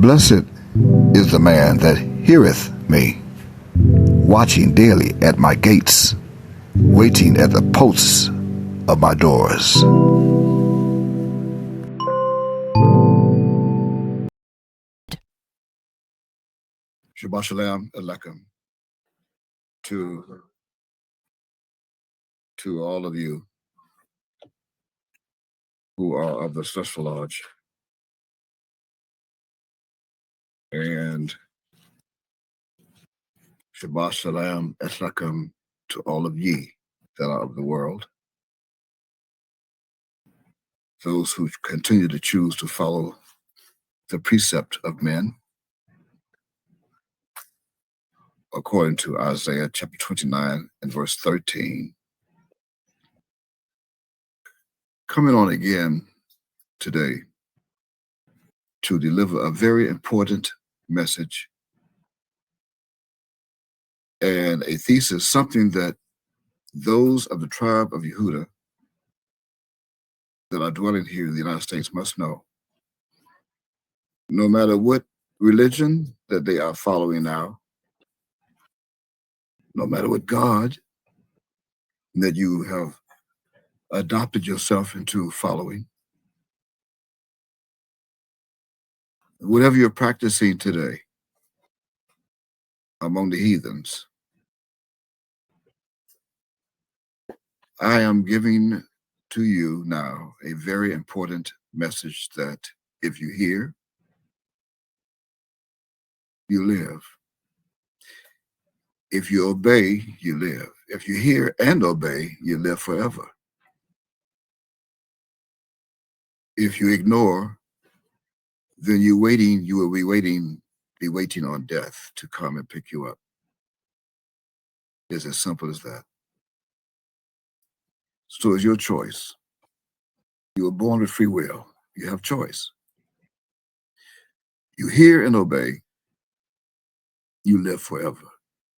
Blessed is the man that heareth me, watching daily at my gates, waiting at the posts of my doors. Shabbat Shalom Aleichem to all of you who are of the Celestial Lodge, and Shabbat Shalom Aleichem to all of ye that are of the world, those who continue to choose to follow the precept of men, according to Isaiah chapter 29 and verse 13. Coming on again today to deliver a very important message and a thesis, something that those of the tribe of Yehuda that are dwelling here in the United States must know. No matter what religion that they are following now, no matter what God that you have adopted yourself into following, whatever you're practicing today among the heathens, I am giving to you now a very important message that if you hear, you live. If you obey, you live. If you hear and obey, you live forever. If you ignore, then you will be waiting on death to come and pick you up. It's as simple as that. So it's your choice. You were born with free will. You have choice. You hear and obey, you live forever.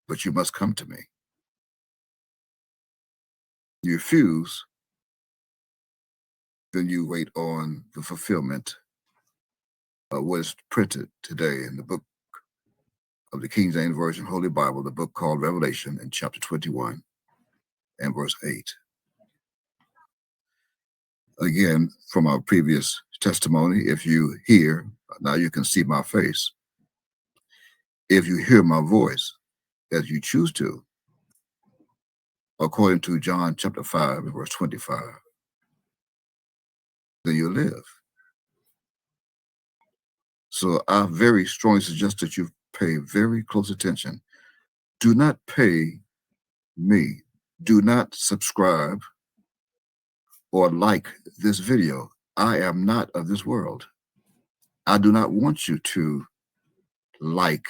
But you must come to me. You refuse, then you wait on the fulfillment of what is printed today in the book of the King James Version Holy Bible, the book called Revelation, in chapter 21 and verse 8. Again, from our previous testimony, if you hear, now you can see my face. If you hear my voice, as you choose to, according to John chapter 5 and verse 25, then you live. So I very strongly suggest that you pay very close attention. Do not pay me. Do not subscribe or like this video. I am not of this world. I do not want you to like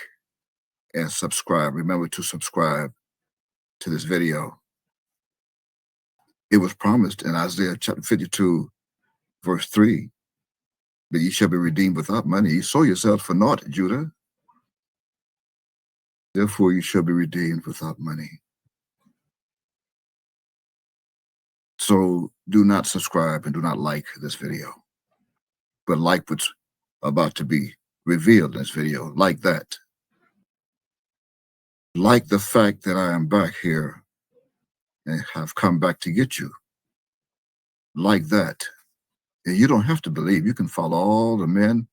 and subscribe. Remember to subscribe to this video. It was promised in Isaiah chapter 52, verse 3, that ye shall be redeemed without money. You sold yourselves for naught, Judah. Therefore you shall be redeemed without money. So do not subscribe and do not like this video, but like what's about to be revealed in this video, like that. Like the fact that I am back here and have come back to get you. Like that. And you don't have to believe. You can follow all the men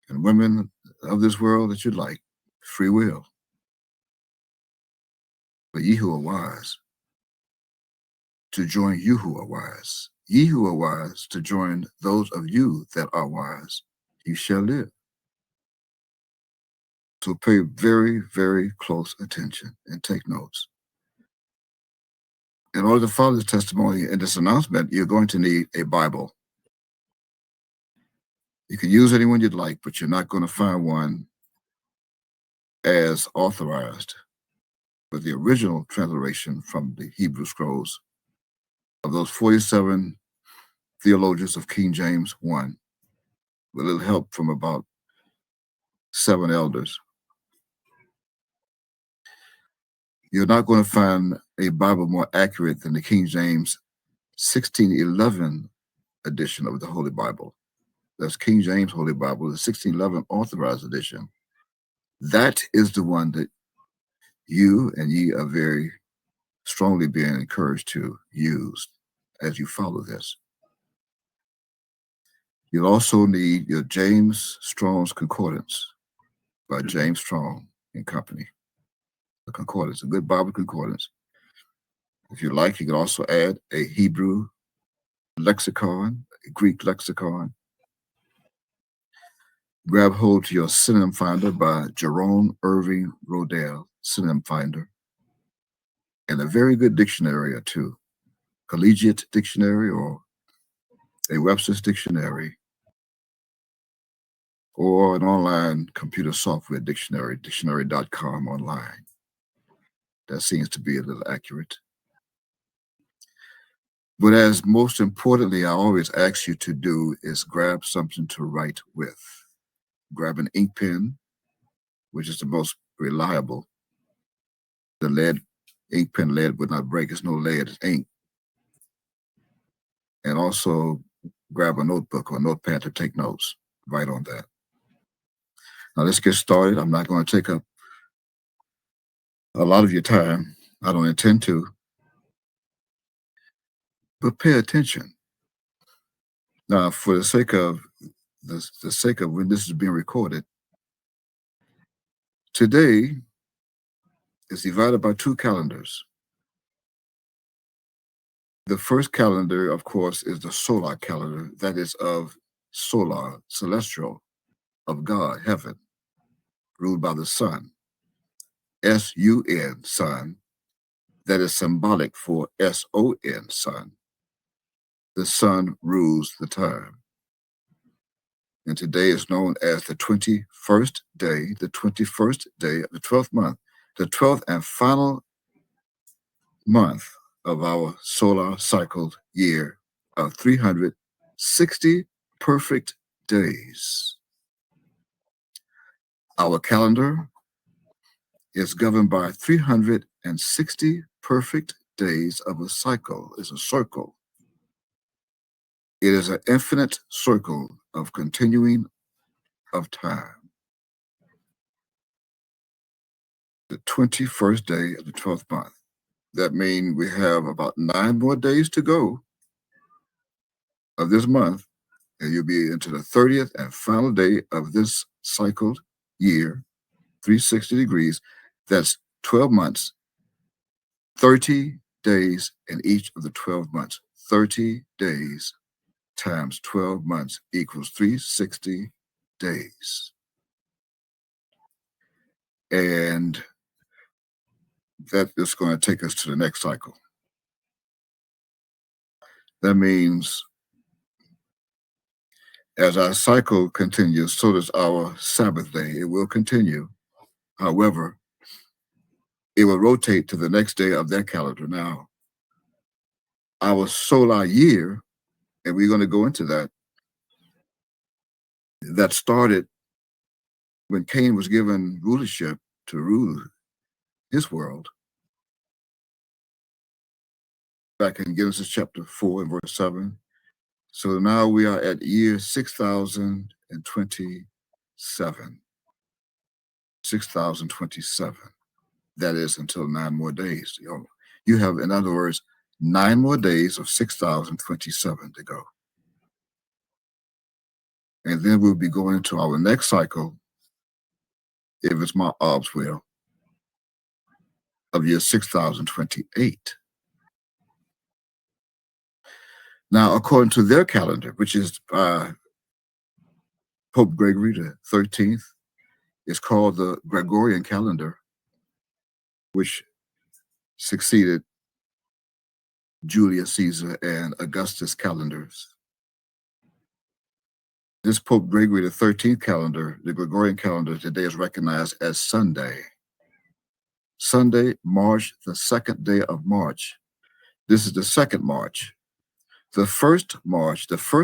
and women of this world that you like. Free will. But ye who are wise, to join you who are wise. Ye who are wise, to join those of you that are wise. You shall live. So pay very, very close attention and take notes. In order to follow this testimony and this announcement, you're going to need a Bible. You can use any one you'd like, but you're not going to find one as authorized. But the original transliteration from the Hebrew scrolls of those 47 theologians of King James 1, with a little help from about 7 elders. You're not going to find a Bible more accurate than the King James 1611 edition of the Holy Bible, that's King James Holy Bible, the 1611 Authorized Edition. That is the one that you and ye are very strongly being encouraged to use as you follow this. You'll also need your James Strong's Concordance by James Strong and Company. A concordance, a good Bible concordance. If you like, you can also add a Hebrew lexicon, a Greek lexicon. Grab hold to your Synonym Finder by Jerome Irving Rodell, Synonym Finder, and a very good dictionary or two, Collegiate Dictionary or a Webster's Dictionary, or an online computer software dictionary, dictionary.com online. That seems to be a little accurate. But as most importantly, I always ask you to do is grab something to write with. Grab an ink pen, which is the most reliable. The lead, ink pen lead would not break. It's no lead, it's ink. And also grab a notebook or a notepad to take notes. Write on that. Now let's get started. I'm not going to take up a lot of your time. I don't intend to. But pay attention. Now, for the sake of when this is being recorded, today is divided by two calendars. The first calendar, of course, is the solar calendar, that is of solar, celestial, of God, heaven, ruled by the sun. S-U-N, sun, that is symbolic for S-O-N, sun. The sun rules the time. And today is known as the 21st day of the 12th month, the 12th and final month of our solar cycled year of 360 perfect days. Our calendar is governed by 360 perfect days of a cycle. It's a circle. It is an infinite circle of continuing of time. The 21st day of the 12th month. That means we have about 9 more days to go of this month, and you'll be into the 30th and final day of this cycled year, 360 degrees. That's 12 months, 30 days in each of the 12 months. 30 days times 12 months equals 360 days. And that is going to take us to the next cycle. That means as our cycle continues, so does our Sabbath day. It will continue. However, it will rotate to the next day of their calendar. Now, our solar year, and we're going to go into that, that started when Cain was given rulership to rule his world. Back in Genesis chapter 4 and verse 7. So now we are at year 6027. 6027. That is until 9 more days. You have, in other words, 9 more days of 6027 to go. And then we'll be going into our next cycle, if it's my Ob's will, of year 6028. Now, according to their calendar, which is Pope Gregory the 13th, it's called the Gregorian calendar, which succeeded Julius Caesar and Augustus calendars. This Pope Gregory the 13th calendar, the Gregorian calendar, today is recognized as Sunday. Sunday, March, the 2nd day of March. This is the 2nd March. The first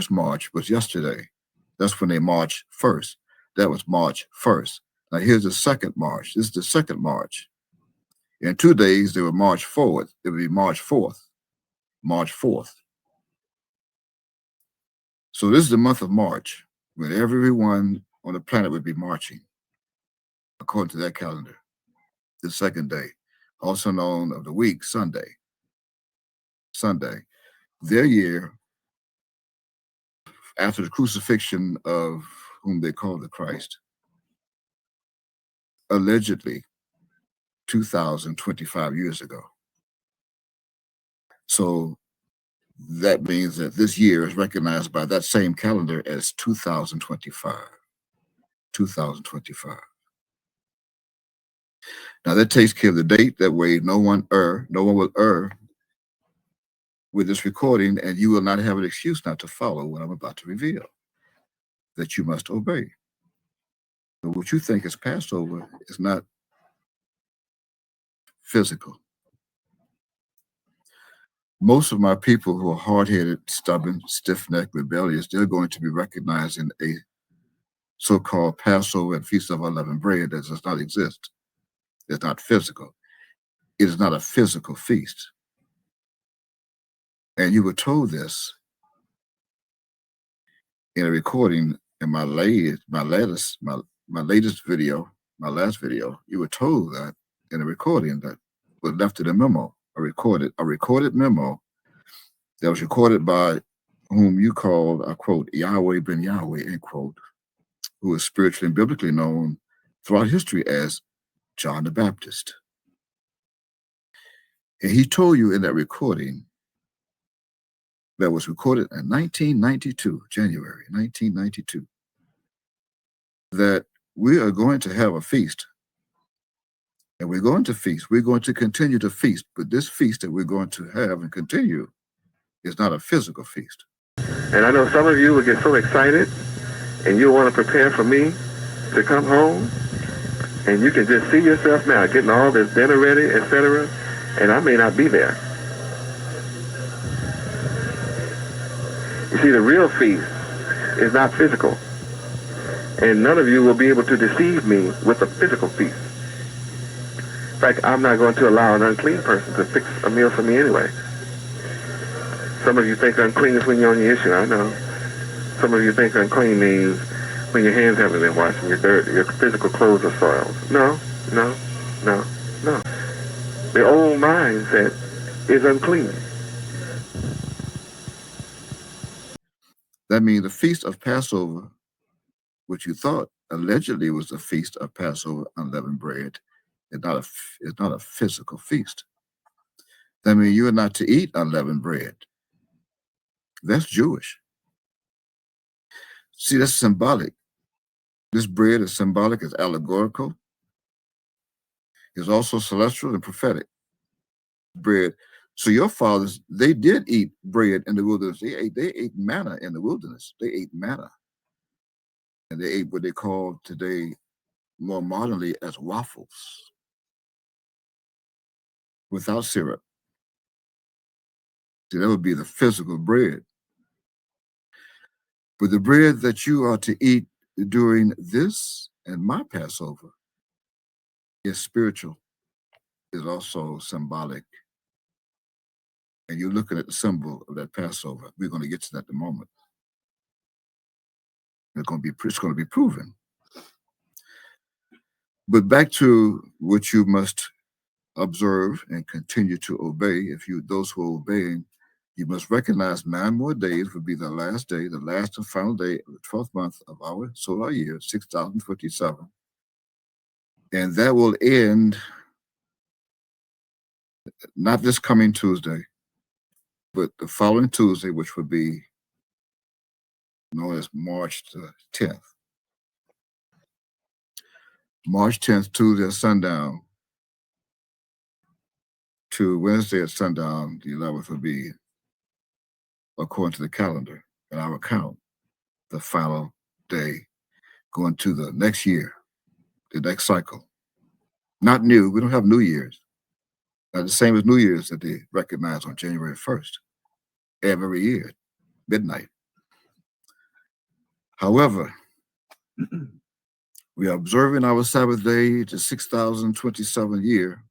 March was yesterday. That's when they marched first. That was March 1st. Now here's the 2nd March. This is the 2nd March. In 2 days, they will march forward. It will be March 4th. March 4th. So this is the month of March. when everyone on the planet would be marching according to that calendar. The second day, also known of the week, Sunday. Sunday. Their year, after the crucifixion of whom they called the Christ, allegedly 2,025 years ago. So that means that this year is recognized by that same calendar as 2025. 2025. Now that takes care of the date. That way no one will err with this recording, and you will not have an excuse not to follow what I'm about to reveal, that you must obey. But what you think is Passover is not physical. Most of my people who are hard-headed, stubborn, stiff-necked, rebellious, they're going to be recognized in a so-called Passover and Feast of Unleavened Bread that does not exist. It's not physical. It is not a physical feast. And you were told this in a recording in my latest video, my last video. You were told that in a recording that was left in a memo, a recorded memo that was recorded by whom you called, I quote, Yahweh ben Yahweh, end quote, who is spiritually and biblically known throughout history as John the Baptist. And he told you in that recording that was recorded in 1992, January 1992, that we are going to have a feast. And we're going to feast. We're going to continue to feast. But this feast that we're going to have and continue is not a physical feast. And I know some of you will get so excited and you'll want to prepare for me to come home. And you can just see yourself now getting all this dinner ready, etc. And I may not be there. You see, the real feast is not physical. And none of you will be able to deceive me with a physical feast. In fact, I'm not going to allow an unclean person to fix a meal for me anyway. Some of you think unclean is when you're on your issue, I know. Some of you think unclean means when your hands haven't been washed and your physical clothes are soiled. No, no, no, no. The old mindset is unclean. That means the Feast of Passover, which you thought allegedly was the Feast of Passover unleavened bread, is not a physical feast. That means you are not to eat unleavened bread. That's Jewish. See, that's symbolic. This bread is symbolic, it's allegorical. It's also celestial and prophetic. Bread. So your fathers, they did eat bread in the wilderness. They ate manna in the wilderness. They ate manna. And they ate what they call today, more modernly, as waffles without syrup. See, that would be the physical bread. But the bread that you are to eat during this and my Passover is spiritual, is also symbolic. And you're looking at the symbol of that Passover. We're going to get to that in a moment. It's going to be proven. But back to what you must observe and continue to obey. Those who are obeying, you must recognize 9 more days will be the last day, the last and final day of the 12th month of our solar year, 6027. And that will end not this coming Tuesday, but the following Tuesday, which would be known as March the 10th. March 10th, Tuesday at sundown, to Wednesday at sundown, the 11th will be, according to the calendar and our count, the final day going to the next year, the next cycle. Not new, we don't have New Year's. Not the same as New Year's that they recognize on January 1st, every year, midnight. However, we are observing our Sabbath day, the 6027 year.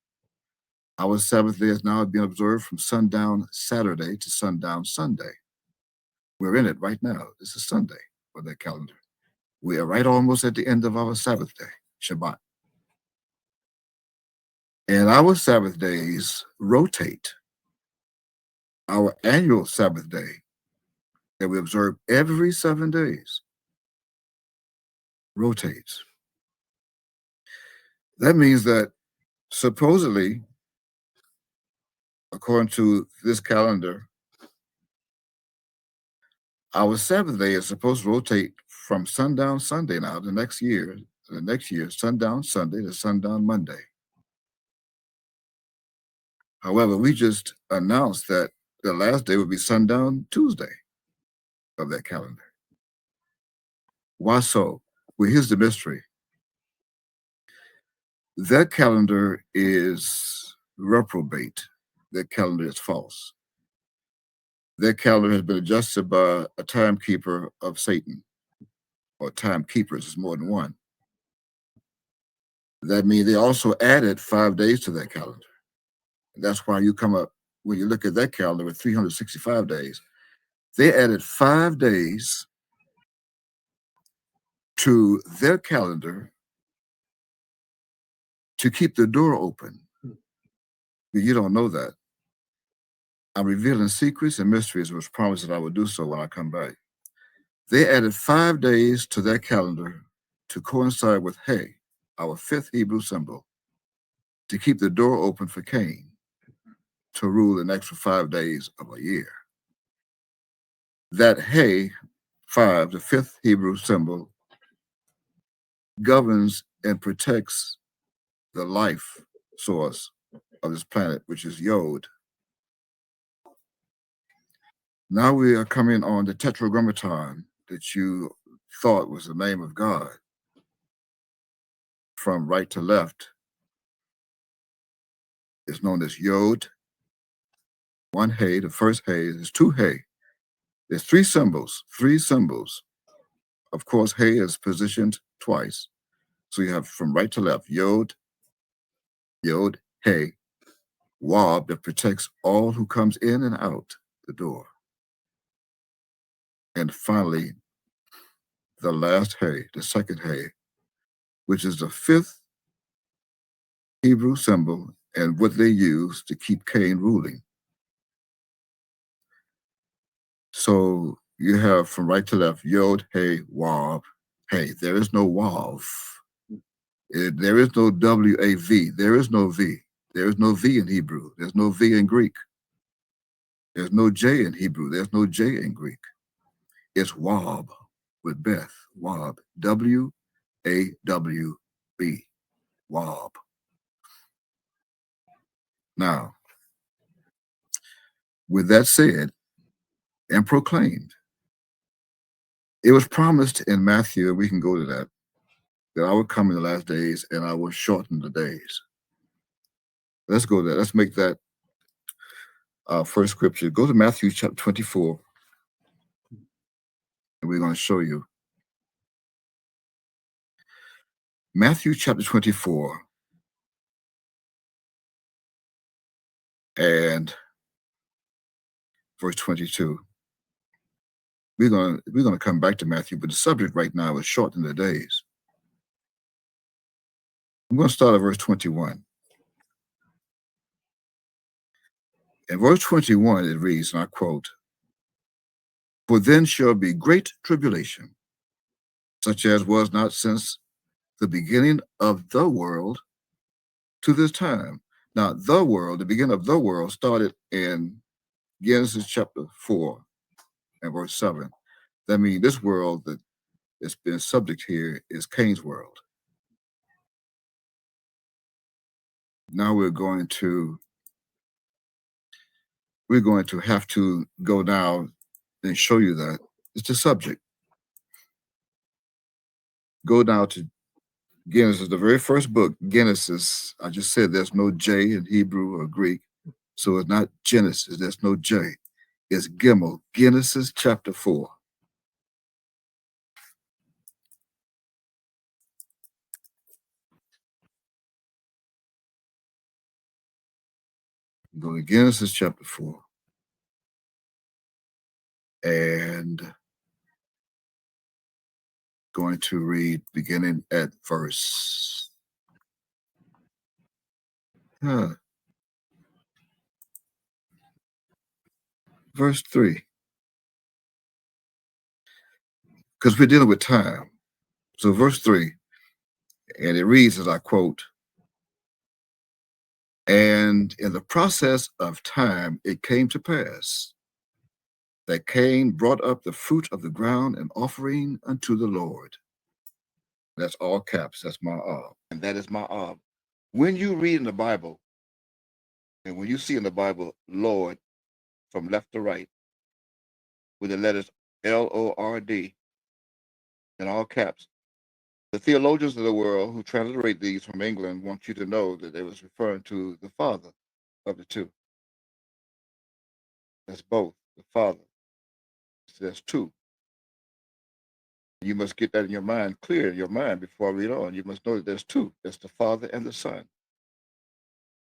Our Sabbath day is now being observed from sundown Saturday to sundown Sunday. We're in it right now. This is Sunday for that calendar. We are right almost at the end of our Sabbath day, Shabbat. And our Sabbath days rotate. Our annual Sabbath day that we observe every 7 days rotates. That means that supposedly, according to this calendar, our Sabbath day is supposed to rotate from sundown Sunday now the next year, sundown Sunday to sundown Monday. However, we just announced that the last day would be sundown Tuesday of that calendar. Why so? Well, here's the mystery. That calendar is reprobate. That calendar is false. That calendar has been adjusted by a timekeeper of Satan, or timekeepers, is more than one. That means they also added 5 days to that calendar. That's why you come up, when you look at that calendar with 365 days, they added 5 days to their calendar to keep the door open. You don't know that. I'm revealing secrets and mysteries, which promised that I would do so when I come back. They added 5 days to their calendar to coincide with Hay, our 5th Hebrew symbol, to keep the door open for Cain to rule an extra 5 days of a year. That Hay 5, the 5th Hebrew symbol, governs and protects the life source of this planet, which is Yod. Now we are coming on the Tetragrammaton that you thought was the name of God. From right to left is known as Yod. One Hay, the first Hay, there's 2 Hay. There's 3 symbols, 3 symbols. Of course, Hay is positioned twice. So you have from right to left, Yod, Yod, Hay, Wab that protects all who comes in and out the door. And finally, the last Hay, the second Hay, which is the 5th Hebrew symbol and what they use to keep Cain ruling. So you have from right to left, Yod, Hay, Wab, Hay. There is no Wav. There is no W-A-V. There is no V. There is no V in Hebrew. There's no V in Greek. There's no J in Hebrew. There's no J in Greek. It's Wab with Beth. Wab. W-A-W-B. Wab. Now, with that said and proclaimed, it was promised in Matthew, we can go to that I would come in the last days and I would shorten the days. Let's go there. Let's make that first scripture. Go to Matthew chapter 24, and we're going to show you. Matthew chapter 24 and verse 22. We're going to come back to Matthew, but the subject right now is shorten the days. I'm going to start at verse 21. In verse 21, it reads, and I quote, "For then shall be great tribulation, such as was not since the beginning of the world to this time." Now, the world, the beginning of the world started in Genesis chapter 4 and verse 7. That means this world that has been subject here is Cain's world. Now we're going to have to go down and show you that. It's the subject. Go down to Genesis, the very first book, Genesis. I just said there's no J in Hebrew or Greek, so it's not Genesis. There's no J. It's Gimel, Genesis chapter 4. Go to Genesis chapter 4. And going to read beginning at verse verse 3, because we're dealing with time. So verse 3, and it reads as I quote, "And in the process of time it came to pass that Cain brought up the fruit of the ground an offering unto the Lord." That's all caps. That's my and that is my When you read in the Bible, and when you see in the Bible, Lord, from left to right, with the letters Lord in all caps, the theologians of the world who transliterate these from England want you to know that they was referring to the Father of the two. That's both, the Father. So that's two. You must get that in your mind, clear in your mind before I read on. You must know that there's two. There's the Father and the Son.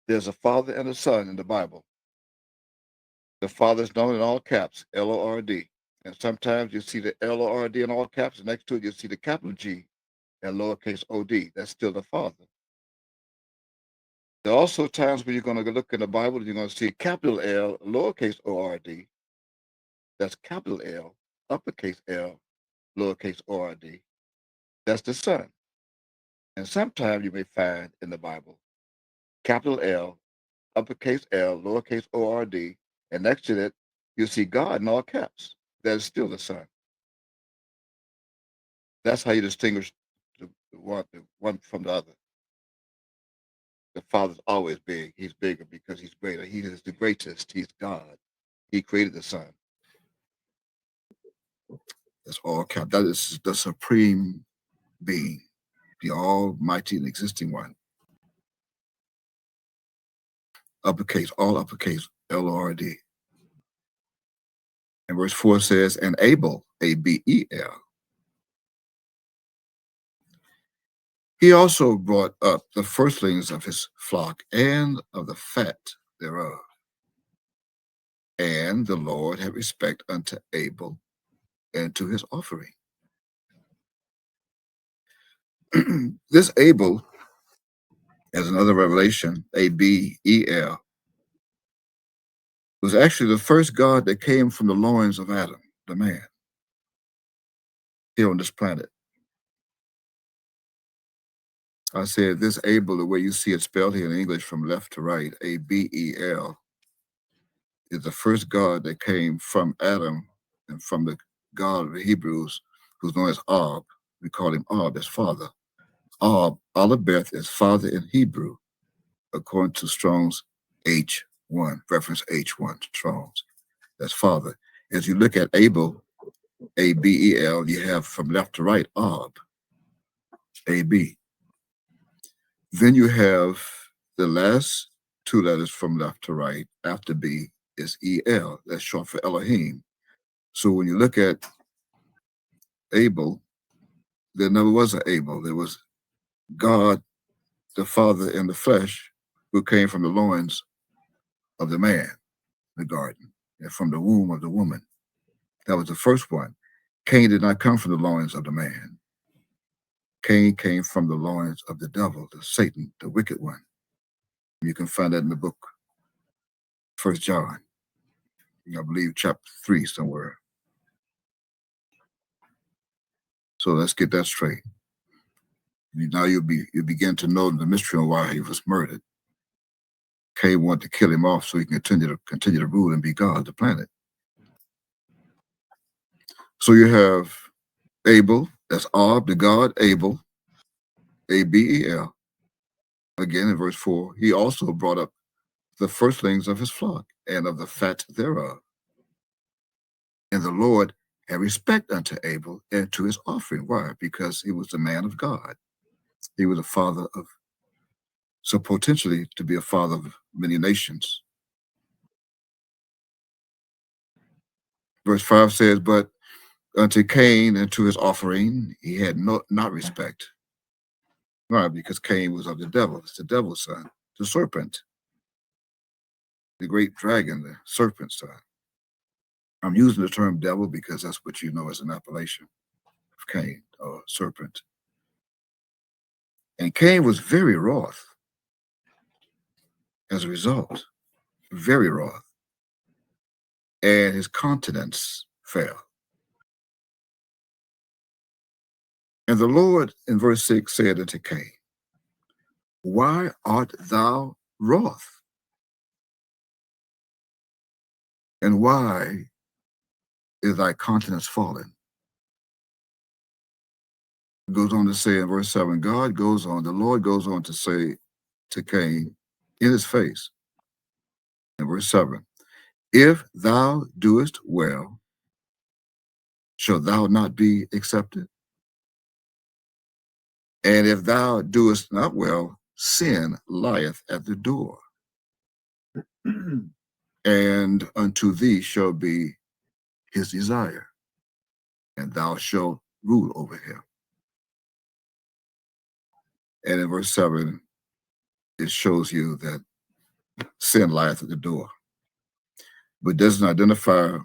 There's a Father and a Son in the Bible. The Father is known in all caps, Lord. And sometimes you see the Lord in all caps, and next to it you see the capital G and lowercase od. That's still the Father. There are also times when you're going to look in the Bible, you're going to see capital L, lowercase ord. That's capital L, uppercase L, lowercase ord. That's the Son. And sometimes you may find in the Bible capital L, uppercase L, lowercase ord, and next to that, you'll see God in all caps. That is still the Son. That's how you distinguish the one from the other. The Father's always big. He's bigger because he's greater. He is the greatest. He's God. He created the Son. That's all cap. That is the supreme being, the almighty and existing one. Uppercase, all uppercase, Lord. And verse 4 says, "And Abel, Abel, he also brought up the firstlings of his flock and of the fat thereof. And the Lord had respect unto Abel and to his offering." This Abel, as another revelation, Abel, was actually the first God that came from the loins of Adam, the man, here on this planet. I said this Abel, the way you see it spelled here in English from left to right, Abel, is the first God that came from Adam and from the God of the Hebrews, who's known as Ab. We call him Ab as father. Ab, Aleph is father in Hebrew, according to Strong's H1, reference H1, Strong's. That's father. As you look at Abel, Abel, you have from left to right, Ab, AB. Then you have the last two letters from left to right after B is EL. That's short for Elohim. So when you look at Abel, there never was an Abel. There was God, the Father in the flesh, who came from the loins of the man, the garden, and from the womb of the woman. That was the first one. Cain did not come from the loins of the man. Cain came from the loins of the devil, the Satan, the wicked one. You can find that in the book, 1 John, I believe chapter 3 somewhere. So let's get that straight. Now you begin to know the mystery of why he was murdered. Cain wanted to kill him off so he can continue to rule and be God of the planet. So you have Abel, that's Ab, the God, Abel, Abel. Again in verse 4, he also brought up the firstlings of his flock and of the fat thereof. And the Lord had respect unto Abel and to his offering. Why? Because he was a man of God. He was a father of, so potentially to be a father of many nations. Verse 5 says, "But unto Cain and to his offering he had not respect." Why? Because Cain was of the devil. It's the devil's son, the serpent, the great dragon, the serpent's son. I'm using the term devil because that's what you know as an appellation of Cain, or serpent. And Cain was very wroth as a result, very wroth, and his countenance fell. And the Lord, in verse 6, said unto Cain, why art thou wroth? And why is thy countenance fallen? It goes on to say in verse 7, the Lord goes on to say to Cain in his face, in verse 7, if thou doest well, shall thou not be accepted? And if thou doest not well, sin lieth at the door, and unto thee shall be his desire, and thou shalt rule over him. And in verse 7, it shows you that sin lieth at the door, but doesn't identify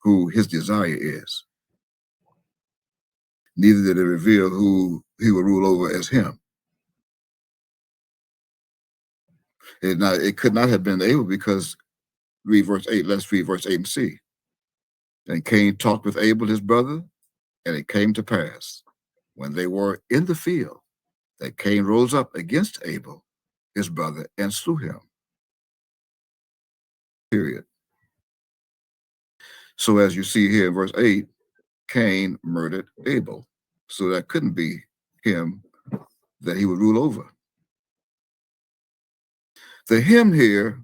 who his desire is. Neither did it reveal who he will rule over as him. It could not have been Abel, because read verse 8. Let's read verse 8 and see. And Cain talked with Abel his brother, and it came to pass, when they were in the field, that Cain rose up against Abel his brother and slew him. Period. So as you see here in verse 8, Cain murdered Abel. So that couldn't be him that he would rule over. The him here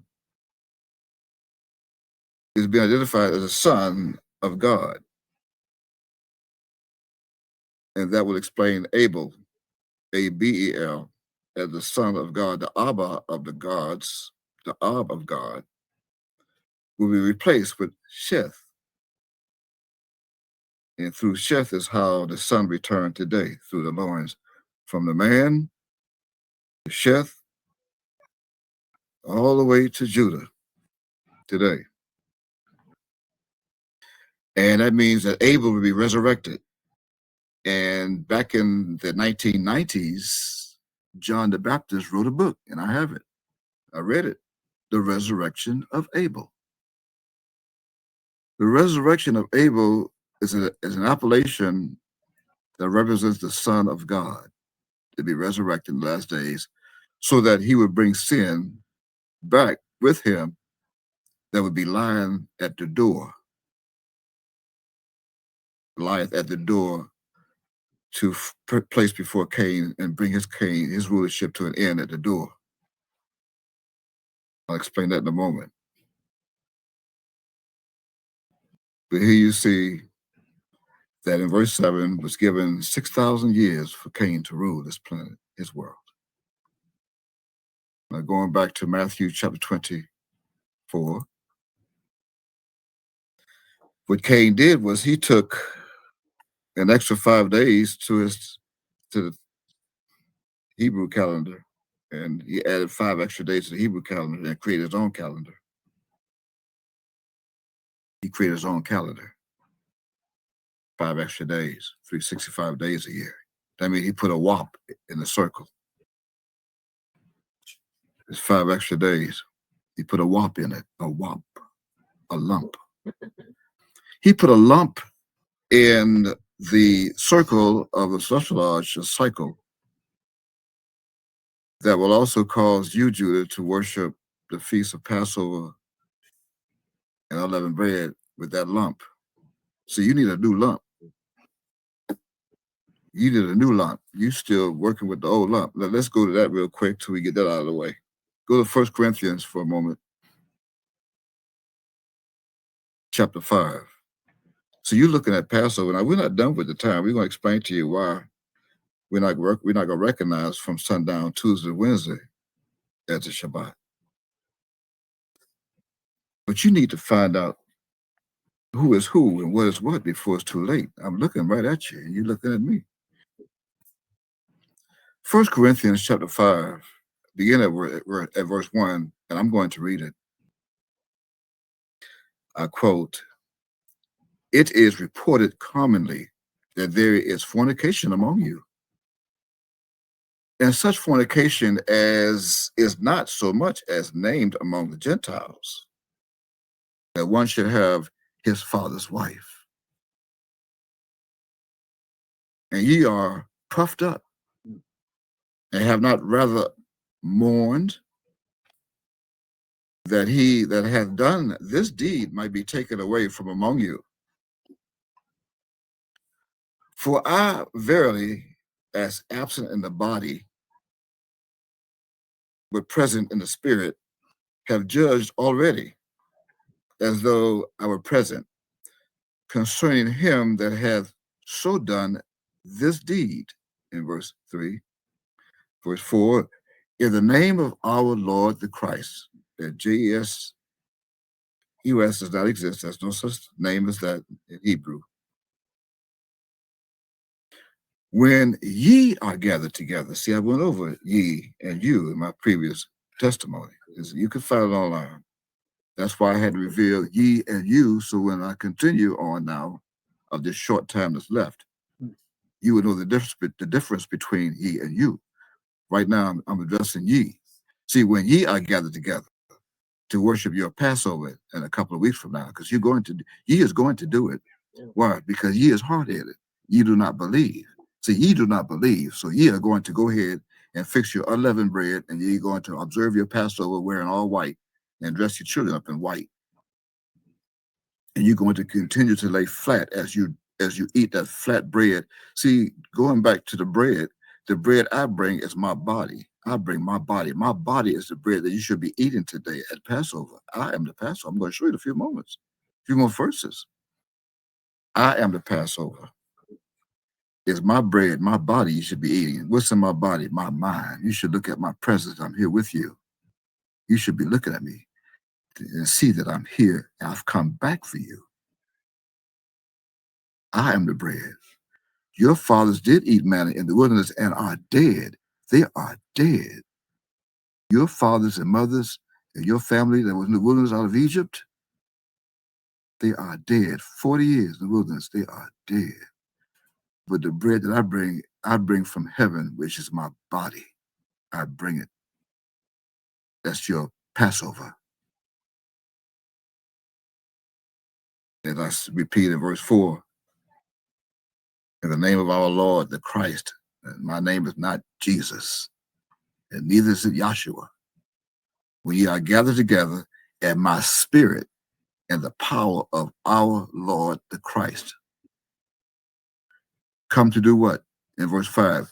is being identified as a son of God. And that will explain Abel, Abel, as the son of God, the Abba of the gods, the Ab of God, will be replaced with Sheth. And through Sheth is how the son returned today, through the loins, from the man to Sheth, all the way to Judah today. And that means that Abel will be resurrected. And back in the 1990s, John the Baptist wrote a book, and I have it. I read it, The Resurrection of Abel. The resurrection of Abel is an appellation that represents the Son of God to be resurrected in the last days, so that he would bring sin back with him that would be lying at the door, lieth at the door to place before Cain and bring his rulership to an end at the door. I'll explain that in a moment. But here you see that in verse 7 was given 6,000 years for Cain to rule this planet, his world. Now going back to Matthew chapter 24, what Cain did was he took an extra 5 days to the Hebrew calendar, and he added 5 extra days to the Hebrew calendar and created his own calendar. He created his own calendar. 5 extra days, 365 days a year. That means he put a WAP in the circle. It's 5 extra days. He put a WAP in it, a WAP, a lump. He put a lump in the circle of the celestial arch, a cycle, that will also cause you, Judah, to worship the feast of Passover and unleavened bread with that lump. So you need a new lump. You need a new lump. You still working with the old lump. Let's go to that real quick till we get that out of the way. Go to 1 Corinthians for a moment. Chapter 5. So you're looking at Passover. Now, we're not done with the time. We're going to explain to you why we're not going to recognize from sundown Tuesday to Wednesday as a Shabbat. But you need to find out who is who and what is what before it's too late. I'm looking right at you, and you're looking at me. 1 Corinthians chapter 5, begin at verse 1, and I'm going to read it. I quote, "It is reported commonly that there is fornication among you, and such fornication as is not so much as named among the Gentiles, that one should have his father's wife. And ye are puffed up, and have not rather mourned that he that hath done this deed might be taken away from among you. For I verily, as absent in the body, but present in the spirit, have judged already, as though I were present, concerning him that hath so done this deed, in verse 3. Verse 4, in the name of our Lord the Christ, that JES, US does not exist. There's no such name as that in Hebrew. When ye are gathered together, see, I went over ye and you in my previous testimony. You can find it online. That's why I had to reveal ye and you, so when I continue on now of this short time that's left, you would know the difference between ye and you. Right now, I'm addressing ye. See, when ye are gathered together to worship your Passover in a couple of weeks from now, because ye is going to do it. Why? Because ye is hard-headed. Ye do not believe. See, ye do not believe, so ye are going to go ahead and fix your unleavened bread, and ye are going to observe your Passover wearing all white and dress your children up in white. And you're going to continue to lay flat as you eat that flat bread. See, going back to the bread I bring is my body. I bring my body. My body is the bread that you should be eating today at Passover. I am the Passover. I'm going to show you in a few moments, a few more verses. I am the Passover. It's my bread, my body you should be eating. What's in my body? My mind. You should look at my presence. I'm here with you. You should be looking at me and see that I'm here. And I've come back for you. I am the bread. Your fathers did eat manna in the wilderness and are dead. They are dead. Your fathers and mothers and your family that was in the wilderness out of Egypt, they are dead. 40 years in the wilderness, they are dead. But the bread that I bring from heaven, which is my body. I bring it. That's your Passover. And I repeat in verse 4, in the name of our Lord, the Christ. And my name is not Jesus, and neither is it Yahshua. When ye are gathered together, and my spirit and the power of our Lord, the Christ, come to do what? In verse 5,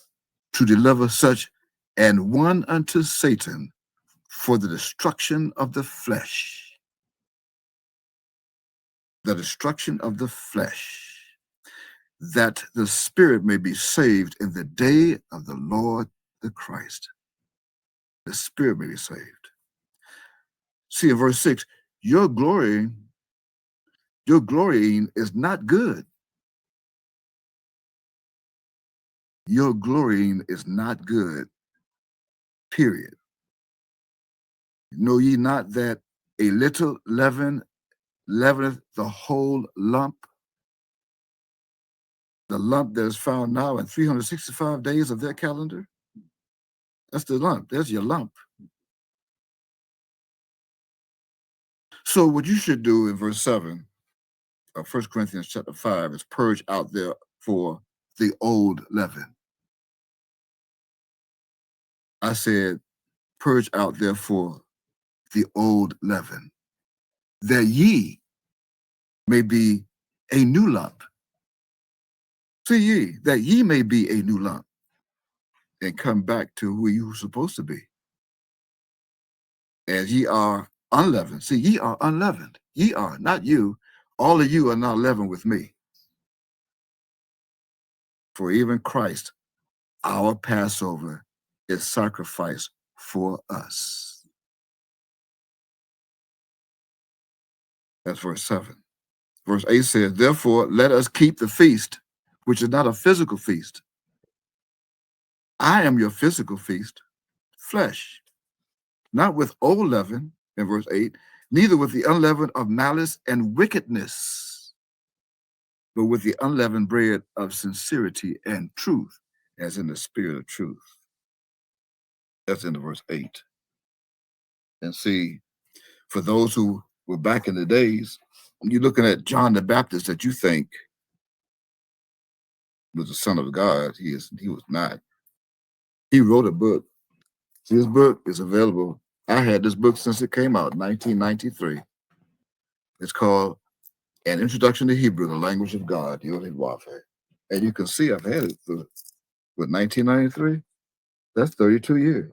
to deliver such and one unto Satan for the destruction of the flesh. The destruction of the flesh, that the spirit may be saved in the day of the Lord the Christ. The spirit may be saved. See in verse 6, your glorying is not good. Your glorying is not good, period. Know ye not that a little leaven leaveneth the whole lump? The lump that is found now in 365 days of their calendar? That's the lump. There's your lump. So what you should do in verse 7 of 1 Corinthians chapter 5 is purge out therefore the old leaven. I said, purge out therefore the old leaven, that ye may be a new lump. See ye, that ye may be a new lump and come back to who you were supposed to be. As ye are unleavened. See, ye are unleavened. Ye are, not you. All of you are not leavened with me. For even Christ, our Passover, is sacrificed for us. That's verse 7. Verse 8 says, therefore, let us keep the feast, which is not a physical feast. I am your physical feast, flesh, not with old leaven, in verse 8, neither with the unleavened of malice and wickedness. but with the unleavened bread of sincerity and truth, as in the spirit of truth. That's in the verse 8. And see, for those who were back in the days, you're looking at John the Baptist that you think was the son of God. He was not. He wrote a book. His book is available. I had this book since it came out, 1993. It's called An Introduction to Hebrew, the Language of God, Yod Wafe. And you can see I've had it for, with 1993. That's 32 years.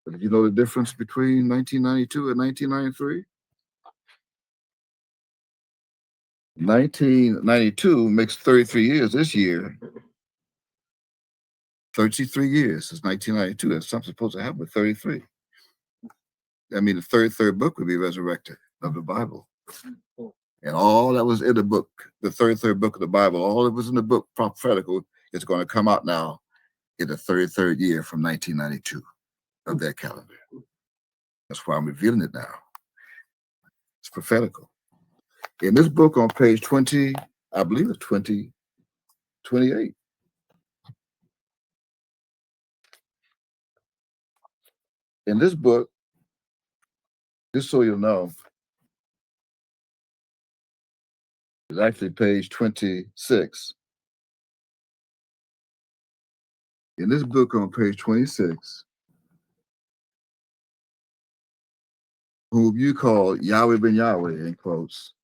But if you know the difference between 1992 and 1993, 1992 makes 33 years this year. 33 years since 1992. That's something supposed to happen with 33. I mean, the third book would be resurrected of the Bible. And all that was in the book, the third book of the Bible, all that was in the book prophetical is going to come out now in the 33rd year from 1992 of that calendar. That's why I'm revealing it now. It's prophetical. In this book on page 20, I believe it's 28. In this book, just so you'll know, it's actually page 26. In this book on page 26, whom you call Yahweh ben Yahweh, in quotes,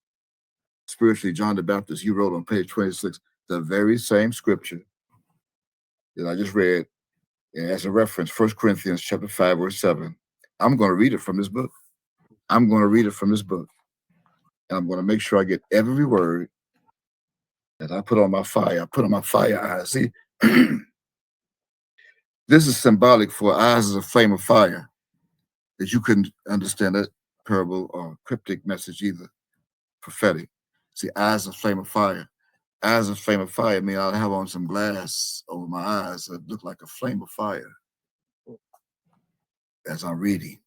spiritually John the Baptist, you wrote on page 26, the very same scripture that I just read, and as a reference, 1 Corinthians chapter 5, verse 7. I'm going to read it from this book. I'm going to read it from this book. And I'm going to make sure I get every word that I put on my fire. I put on my fire eyes. See, this is symbolic for eyes as a flame of fire, that you couldn't understand that parable or cryptic message either, prophetic. See, eyes as a flame of fire. Eyes as a flame of fire mean I'll have on some glass over my eyes that look like a flame of fire as I'm reading.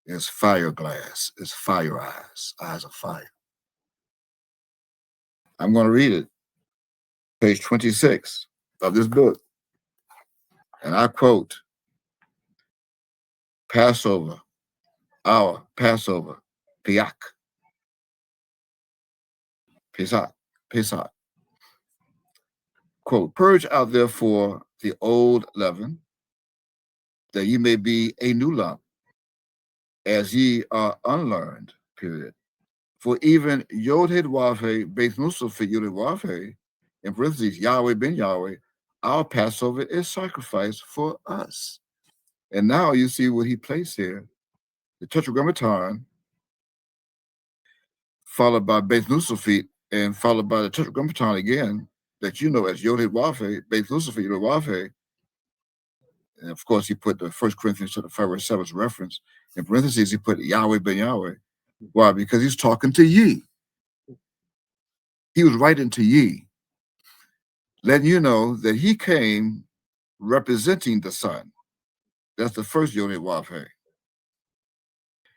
It's fire glass. It's fire eyes, eyes of fire. I'm going to read it, page 26 of this book. And I quote, Passover, our Passover, Piak, Pesach, Pesach. Quote, purge out therefore the old leaven, that ye may be a new lump, as ye are unlearned, period. For even Yod Wafe, Beth Nusaf Yod Wafe, in parentheses, Yahweh ben Yahweh, our Passover is sacrificed for us. And now you see what he placed here, the Tetragrammaton, followed by Beth Nusafit, and followed by the Tetragrammaton again, that you know as Yod Wafe, Beth Nusafit Yod Wafe. And of course, he put the 1 Corinthians chapter 5, verse 7 reference. In parentheses, he put Yahweh ben Yahweh. Why? Because he's talking to ye. He was writing to ye, letting you know that he came representing the Son. That's the first Yod Wafe.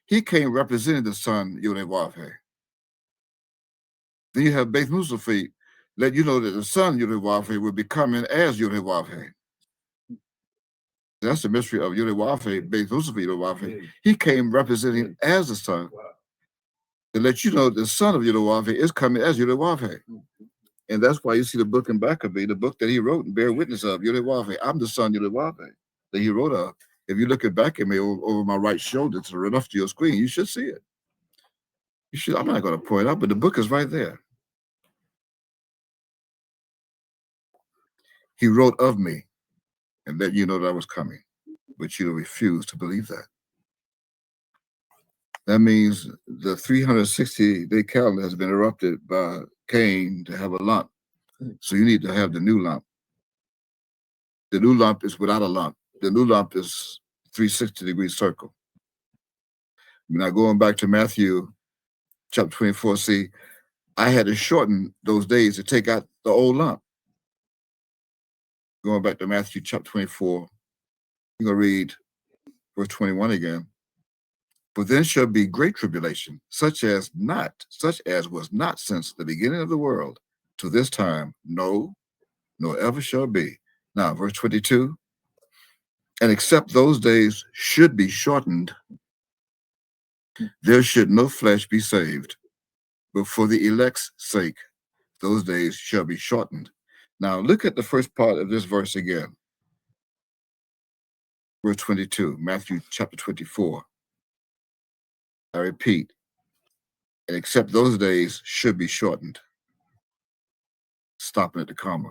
He came representing the Son, Yod Wafe. Then you have Beth Nusafit, let you know that the Son, Yod Wafe, will be coming as Yod Wafe. That's the mystery of Yod Wafe, Beth Nusafit Yod Wafe. He came representing as the Son, to let you know the son of Yehowahe is coming as Yehowahe. And that's why you see the book in Maccabee, the book that he wrote and bear witness of, Yehowahe. I'm the son of Yehowahe that he wrote of. If you look at back at me over my right shoulder to the right off to your screen, you should see it. You should. I'm not going to point out, but the book is right there. He wrote of me and let you know that I was coming, but you refused to believe that. That means the 360-day calendar has been interrupted by Cain to have a lump. So you need to have the new lump. The new lump is without a lump. The new lump is 360-degree circle. Now going back to Matthew chapter 24, see, I had to shorten those days to take out the old lump. Going back to Matthew chapter 24, you're going to read verse 21 again. For then shall be great tribulation, such as was not since the beginning of the world to this time, no, nor ever shall be. Now, verse 22, and except those days should be shortened, there should no flesh be saved. But for the elect's sake, those days shall be shortened. Now, look at the first part of this verse again. Verse 22, Matthew chapter 24. I repeat, and except those days should be shortened. Stopping at the comma.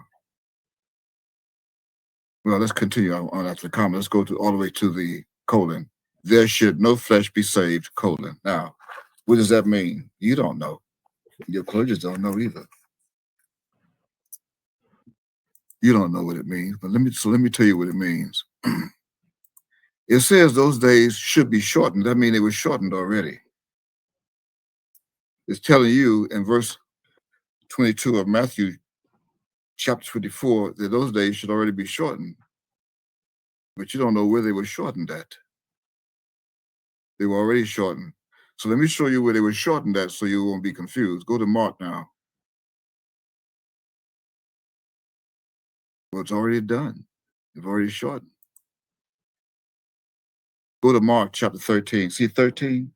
Well, let's continue on after the comma. Let's go all the way to the colon. There should no flesh be saved, colon. Now, what does that mean? You don't know. Your clergists don't know either. You don't know what it means, but let me tell you what it means. It says those days should be shortened. That means they were shortened already. It's telling you in verse 22 of Matthew chapter 24 that those days should already be shortened. But you don't know where they were shortened at. They were already shortened. So let me show you where they were shortened at so you won't be confused. Go to Mark now. Well, it's already done. They've already shortened. Go to Mark chapter 13. See 13?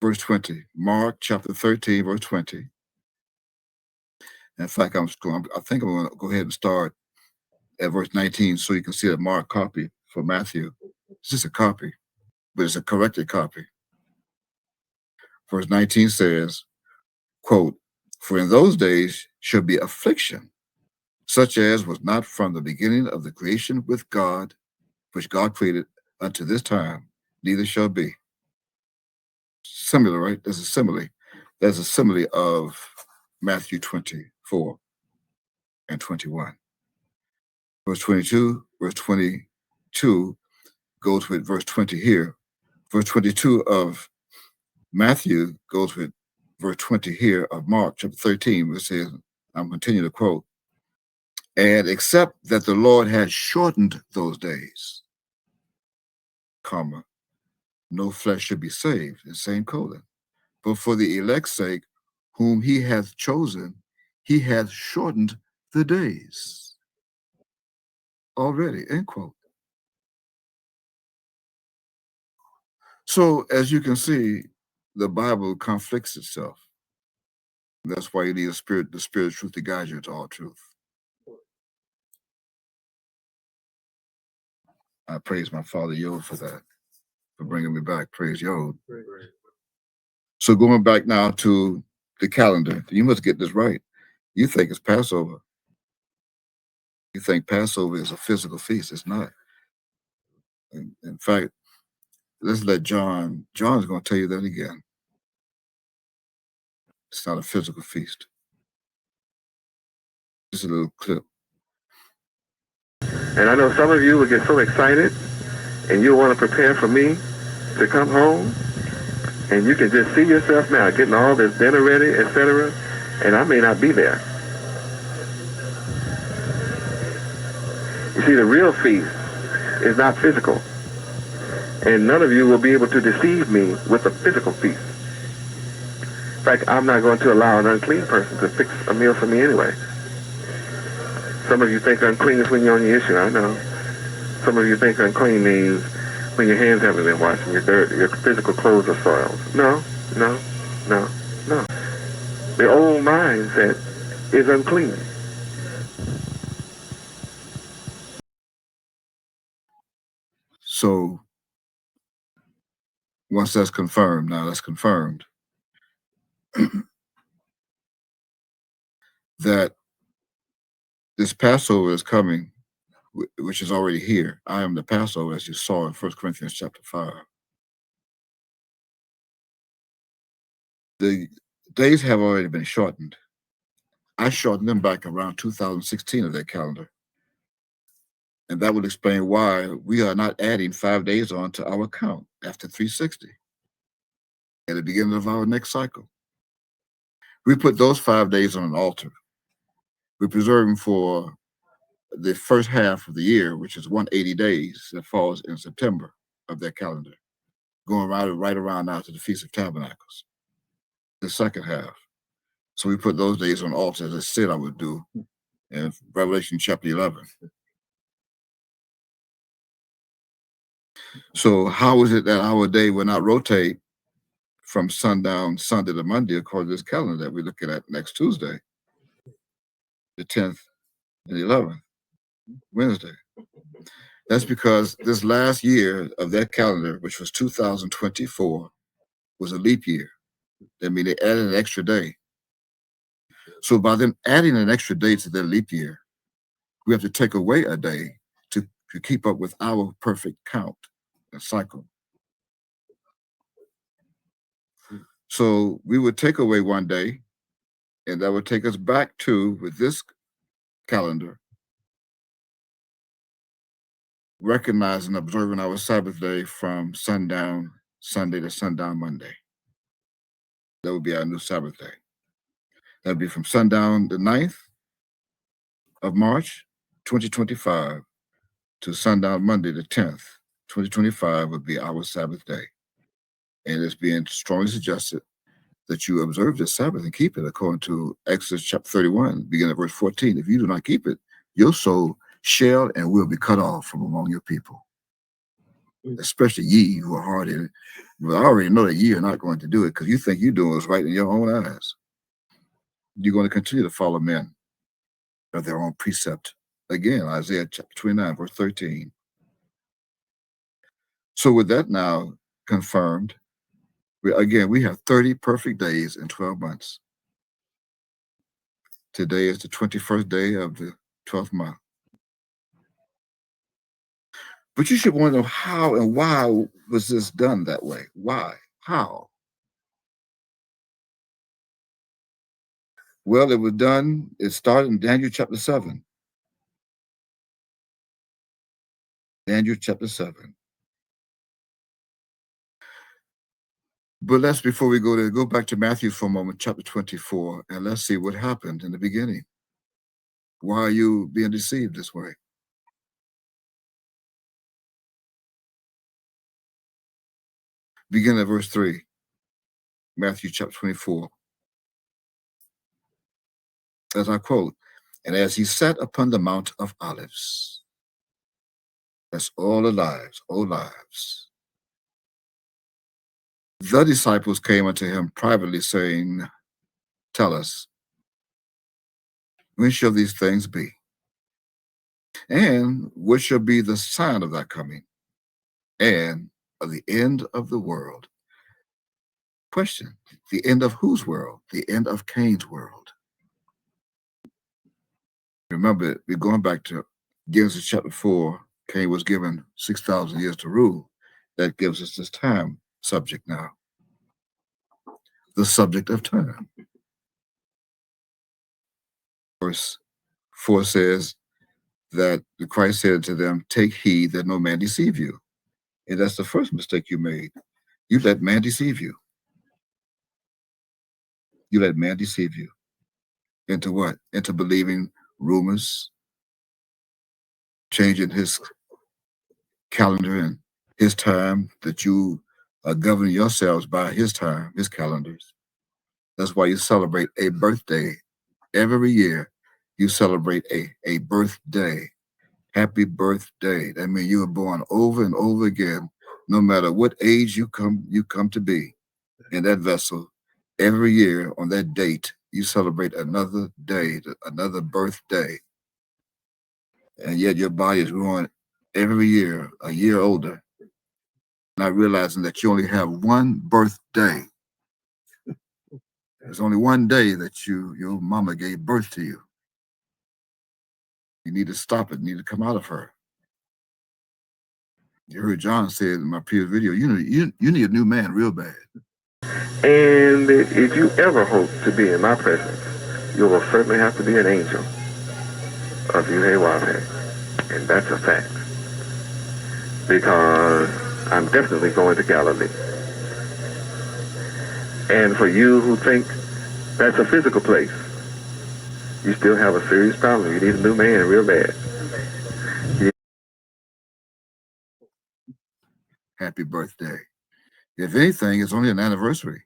Verse 20. Mark chapter 13, verse 20. In fact, I think I'm going to go ahead and start at verse 19 so you can see the Mark copy for Matthew. It's just a copy, but it's a corrected copy. Verse 19 says, quote, for in those days shall be affliction, such as was not from the beginning of the creation with God, which God created unto this time, neither shall be. Similar, right? There's a simile. There's a simile of Matthew 24 and 21. Verse 22 goes with verse 20 here. Verse 22 of Matthew goes with verse 20 here of Mark chapter 13, which says, I'm continuing to quote, and except that the Lord had shortened those days, comma, no flesh should be saved, the same colon. But for the elect's sake, whom he hath chosen, he hath shortened the days. Already, end quote. So as you can see, the Bible conflicts itself. That's why you need the spirit of truth to guide you to all truth. I praise my Father Yod for that, for bringing me back. Praise Yod. So going back now to the calendar, you must get this right. You think it's Passover. You think Passover is a physical feast. It's not. In fact, let's let John's going to tell you that again. It's not a physical feast. Just a little clip. And I know some of you will get so excited and you'll want to prepare for me to come home. And you can just see yourself now getting all this dinner ready, etc. And I may not be there. You see, the real feast is not physical. And none of you will be able to deceive me with a physical feast. In fact, I'm not going to allow an unclean person to fix a meal for me anyway. Some of you think unclean is when you're on your issue, I know. Some of you think unclean means when your hands haven't been washed and your physical clothes are soiled. No. The old mindset is unclean. So once that's confirmed, that this Passover is coming, which is already here. I am the Passover, as you saw in 1 Corinthians chapter 5. The days have already been shortened. I shortened them back around 2016 of that calendar. And that would explain why we are not adding 5 days on to our count after 360 at the beginning of our next cycle. We put those 5 days on an altar. We preserve them for the first half of the year, which is 180 days, that falls in September of their calendar, going right around now to the Feast of Tabernacles, the second half. So we put those days on altar, as I said I would do in Revelation chapter 11. So how is it that our day will not rotate from sundown Sunday to Monday according to this calendar that we're looking at next Tuesday, the 10th and the 11th, Wednesday? That's because this last year of that calendar, which was 2024, was a leap year. That means they added an extra day. So by them adding an extra day to their leap year, we have to take away a day to keep up with our perfect count and cycle. So we would take away one day, and that would take us back to, with this calendar, recognizing and observing our Sabbath day from sundown Sunday to sundown Monday. That would be our new Sabbath day. That would be from sundown the 9th of March, 2025, to sundown Monday the 10th, 2025 would be our Sabbath day. And it's being strongly suggested that you observe this Sabbath and keep it according to Exodus chapter 31, beginning at verse 14. If you do not keep it, your soul shall and will be cut off from among your people, especially ye who are hard-headed. But I already know that ye are not going to do it because you think you're doing what's right in your own eyes. You're going to continue to follow men of their own precept. Again, Isaiah chapter 29, verse 13. So with that now confirmed, we have 30 perfect days in 12 months. Today is the 21st day of the 12th month. But you should want to know how and why was this done that way? Why? How? Well, it started in Daniel chapter 7. Daniel chapter 7. But before we go there, go back to Matthew for a moment, chapter 24, and let's see what happened in the beginning. Why are you being deceived this way? Begin at verse 3, Matthew chapter 24. As I quote, and as he sat upon the Mount of Olives, that's all the lives, the disciples came unto him privately, saying, tell us, when shall these things be? And what shall be the sign of thy coming and of the end of the world? Question, the end of whose world? The end of Cain's world. Remember, we're going back to Genesis chapter 4. Cain was given 6,000 years to rule. That gives us this time subject now. The subject of time. Verse 4 says that Christ said to them, take heed that no man deceive you. And that's the first mistake you made. You let man deceive you. You let man deceive you. Into what? Into believing rumors, changing his calendar and his time, that you are governing yourselves by his time, his calendars. That's why you celebrate a birthday. Every year, you celebrate a birthday. Happy birthday. That means you were born over and over again, no matter what age you come to be in that vessel. Every year on that date, you celebrate another day, another birthday. And yet your body is growing every year, a year older, not realizing that you only have one birthday. There's only one day that your mama gave birth to you. You need to stop it. You need to come out of her. You heard John say in my previous video, you need a new man real bad. And if you ever hope to be in my presence, you will certainly have to be an angel of Yuhewave. And that's a fact. Because I'm definitely going to Galilee. And for you who think that's a physical place, you still have a serious problem. You need a new man real bad. happy birthday. If anything, it's only an anniversary.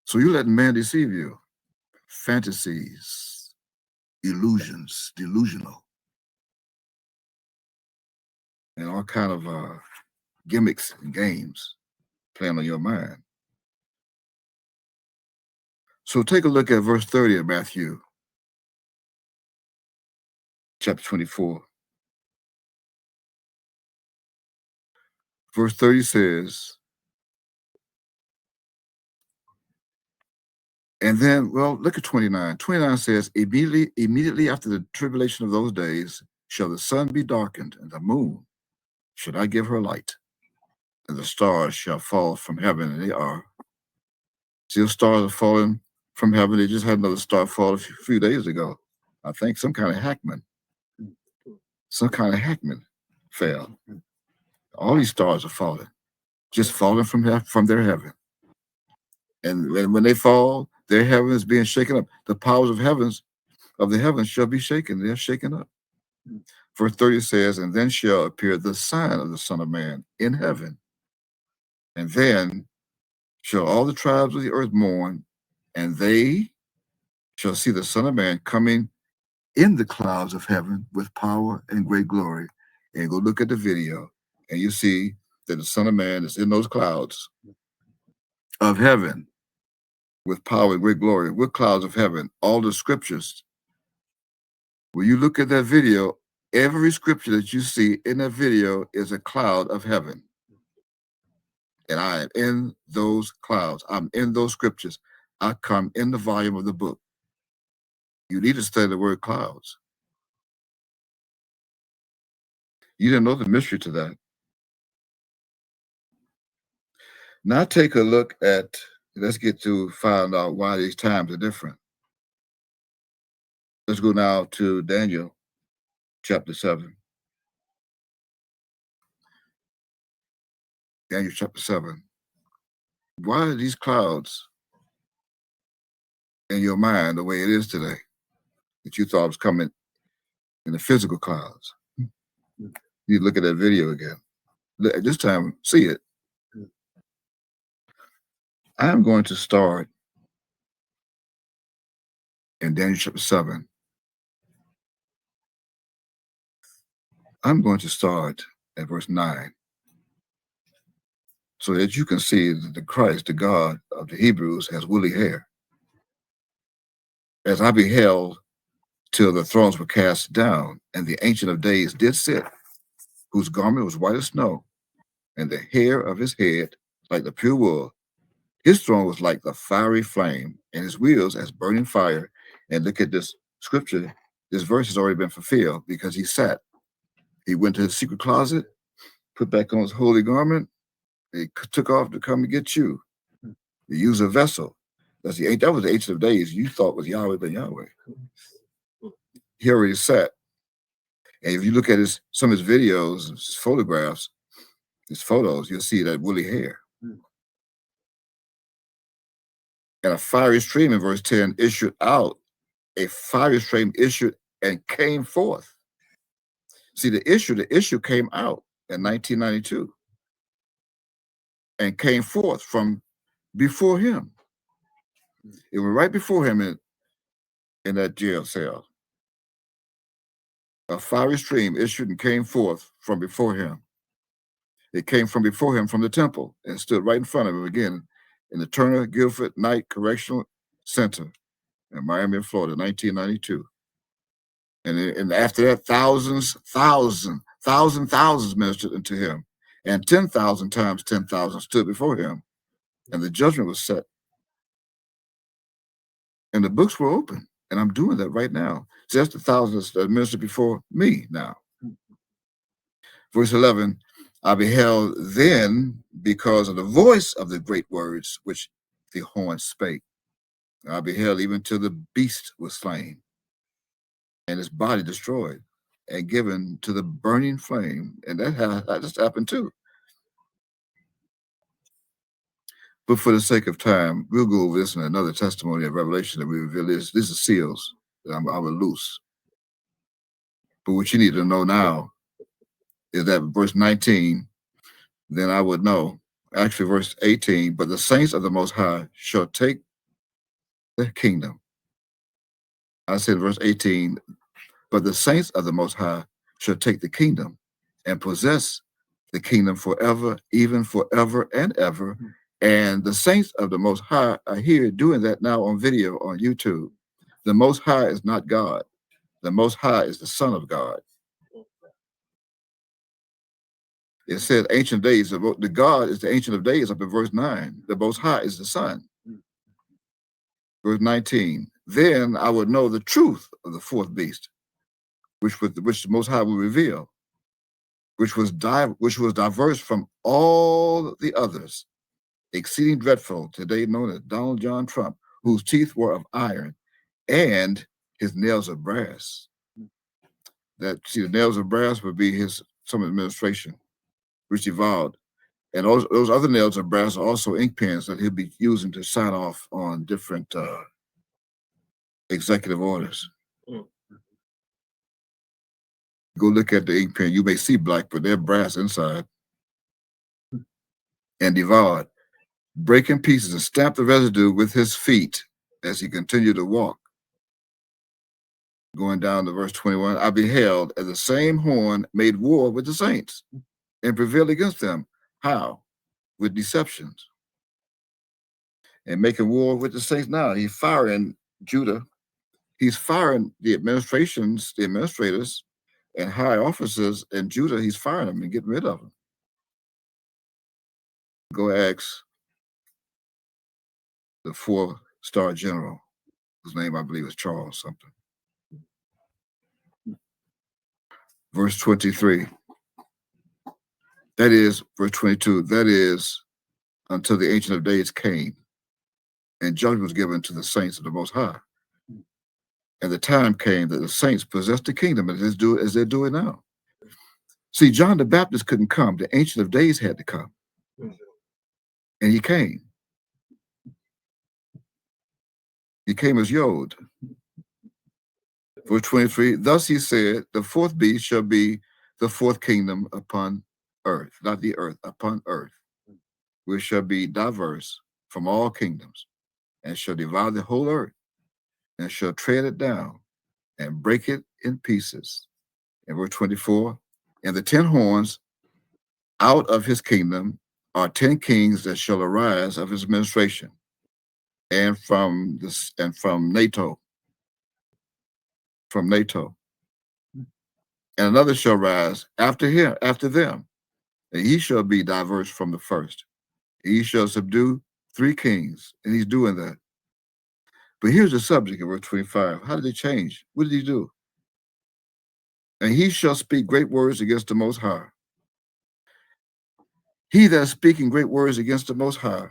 So you let man deceive you. Fantasies, illusions, delusional, and all kind of gimmicks and games playing on your mind. So take a look at verse 30 of Matthew, chapter 24. Verse 30 says, and then, well, look at 29. 29 says, immediately after the tribulation of those days, shall the sun be darkened, and the moon shall not give her light, and the stars shall fall from heaven, and they are. See, the stars are falling from heaven. They just had another star fall a few days ago. I think some kind of hackman fell. All these stars are falling, just falling from their heaven. And when they fall, their heaven is being shaken up. The powers of the heavens shall be shaken. They're shaken up. Verse 30 says, and then shall appear the sign of the Son of Man in heaven. And then shall all the tribes of the earth mourn, and they shall see the Son of Man coming in the clouds of heaven with power and great glory. And go look at the video, and you see that the Son of Man is in those clouds of heaven with power and great glory, with clouds of heaven. All the scriptures, when you look at that video, every scripture that you see in that video is a cloud of heaven. And I am in those clouds. I'm in those scriptures. I come in the volume of the book. You need to study the word clouds. You didn't know the mystery to that. Now take a look at, let's get to find out why these times are different. Let's go now to Daniel chapter 7. Daniel chapter 7. Why are these clouds in your mind the way it is today that you thought was coming in the physical clouds? You look at that video again. This time, see it. I'm going to start in Daniel chapter 7. I'm going to start at verse 9 so that you can see that the Christ, the God of the Hebrews, has woolly hair. As I beheld till the thrones were cast down, and the Ancient of Days did sit, whose garment was white as snow, and the hair of his head like the pure wool. His throne was like the fiery flame, and his wheels as burning fire. And look at this scripture. This verse has already been fulfilled because he sat. He went to his secret closet, put back on his holy garment. He took off to come and get you. He used a vessel. That was the Ancient of Days you thought was Yahweh, but Yahweh. He already sat. And if you look at some of his videos, his photographs, his photos, you'll see that woolly hair. And a fiery stream in verse 10 issued out. A fiery stream issued and came forth. See, the issue came out in 1992 and came forth from before him. It was right before him in that jail cell. A fiery stream issued and came forth from before him. It came from before him from the temple and stood right in front of him again in the Turner Guilford Knight Correctional Center in Miami, Florida, 1992. And after that, thousands ministered unto him, and 10,000 times 10,000 stood before him, and the judgment was set. And the books were open, and I'm doing that right now. Just the thousands that ministered before me now. Verse 11, I beheld then because of the voice of the great words which the horn spake. I beheld even till the beast was slain, and his body destroyed, and given to the burning flame. And that just happened too. But for the sake of time, we'll go over this in another testimony of Revelation that we reveal this. These are seals that I will loose. But what you need to know now is that verse 19, then I would know. Actually, verse 18, but the saints of the Most High shall take the kingdom. I said verse 18, but the saints of the Most High shall take the kingdom and possess the kingdom forever, even forever and ever. And the saints of the Most High are here doing that now on video on YouTube. The Most High is not God. The Most High is the Son of God. It said ancient days, the God is the ancient of days up in verse 9. The Most High is the Son. Verse 19, then I would know the truth of the fourth beast, which the Most High will reveal, which was diverse from all the others, exceeding dreadful, today known as Donald John Trump, whose teeth were of iron and his nails of brass. The nails of brass would be some administration, which evolved. And those other nails of brass are also ink pens that he'll be using to sign off on different executive orders. Go look at the ink pen. You may see black, but they're brass inside. And devoured, break in pieces and stamp the residue with his feet as he continued to walk. Going down to verse 21, I beheld as the same horn made war with the saints and prevailed against them. How? With deceptions. And making war with the saints now. He's firing Judah. He's firing the administrators, and high officers in Judah. He's firing them and getting rid of them. Go ask the 4-star general, whose name I believe is Charles something. Verse 23. That is, verse 22, that is, until the Ancient of Days came, and judgment was given to the saints of the Most High. And the time came that the saints possessed the kingdom as they're doing now. See, John the Baptist couldn't come. The Ancient of Days had to come. And he came. He came as Yod. Verse 23, thus he said, the fourth beast shall be the fourth kingdom upon earth, not the earth, upon earth, which shall be diverse from all kingdoms, and shall devour the whole earth, and shall tread it down, and break it in pieces. And verse 24, and the 10 horns out of his kingdom are 10 kings that shall arise of his administration, and from NATO. And another shall rise after them, and he shall be diverse from the first. He shall subdue 3 kings, and he's doing that. But here's the subject of verse 25. How did he change? What did he do? And he shall speak great words against the Most High. He that is speaking great words against the Most High,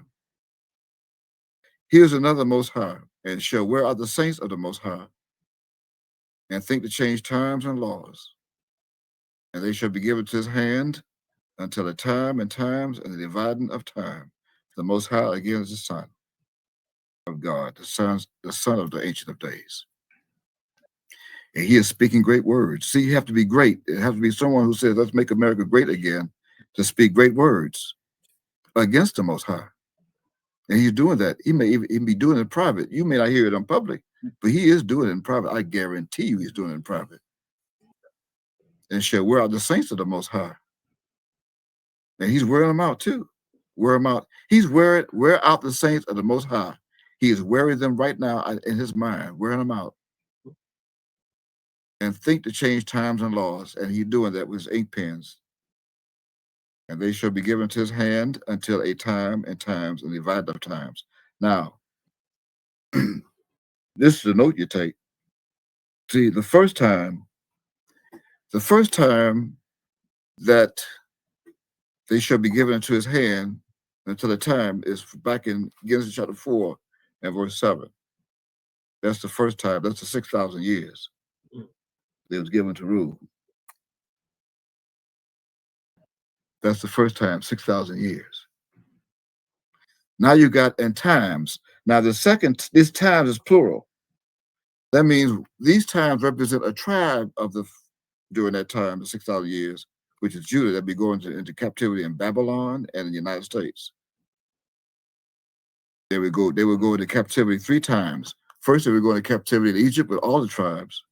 here's another Most High, and shall wear out the saints of the Most High, and think to change times and laws. And they shall be given to his hand until the time and times and the dividing of time. The Most High again is the Son of God, the Son of the Ancient of Days. And he is speaking great words. See, you have to be great. It has to be someone who says, let's make America great again, to speak great words against the Most High. And he's doing that. He may even be doing it in private. You may not hear it in public, but he is doing it in private. I guarantee you he's doing it in private. And shall wear out the saints of the Most High. And he's wearing them out too. Wear them out. He's wear out the saints of the Most High. He is wearing them right now in his mind, wearing them out. And think to change times and laws. And he's doing that with his ink pens. And they shall be given to his hand until a time and times and divided of times. Now, this is the note you take. See, the first time that they shall be given into his hand until the time is back in Genesis chapter 4 and verse 7. That's the first time. That's the 6,000 years they was given to rule. That's the first time, 6,000 years. Now you got and times. Now this times is plural. That means these times represent a tribe during that time, the 6,000 years, which is Judah, that be going into captivity in Babylon and in the United States. They would go into captivity 3 times. First, they would go into captivity in Egypt with all the tribes.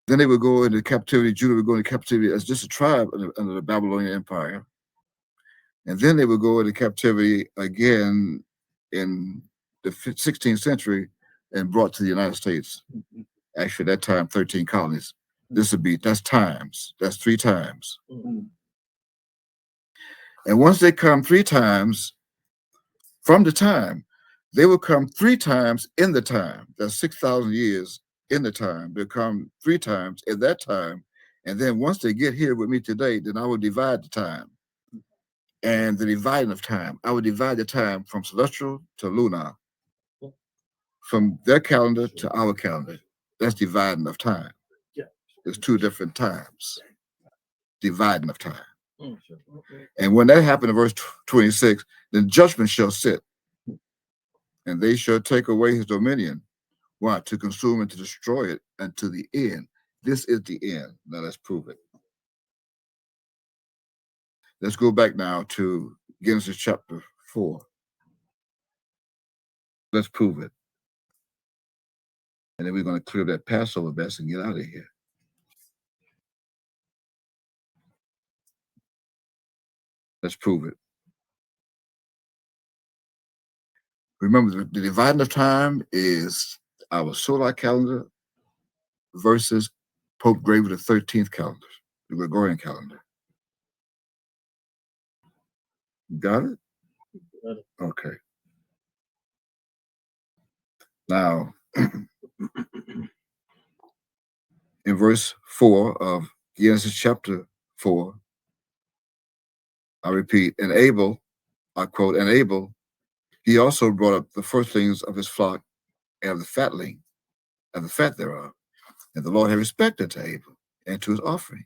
Then they would go into captivity. Judah would go into captivity as just a tribe under the Babylonian Empire. And then they would go into captivity again in the 16th century and brought to the United States. Actually, at that time, 13 colonies. That's 3 times. And once they come 3 times from the time, they will come 3 times in the time. That's 6,000 years in the time. They'll come 3 times in that time. And then once they get here with me today, then I will divide the time. And the dividing of time, I would divide the time from celestial to lunar, from their calendar to our calendar. That's dividing of time. There's 2 different times, dividing of time. And when that happened in verse 26, then judgment shall sit, and they shall take away his dominion. Why? To consume and to destroy it unto the end. This is the end. Now let's prove it. Let's go back now to Genesis chapter 4. Let's prove it. And then we're going to clear that Passover mess and get out of here. Let's prove it. Remember, the dividing of time is our solar calendar versus Pope Gregor the 13th calendar, the Gregorian calendar. Got it? Okay. Now, in verse 4 of Genesis chapter 4, I repeat, and Abel, I quote, and Abel, he also brought up the firstlings of his flock and of the fatling, and the fat thereof. And the Lord had respect unto Abel and to his offering.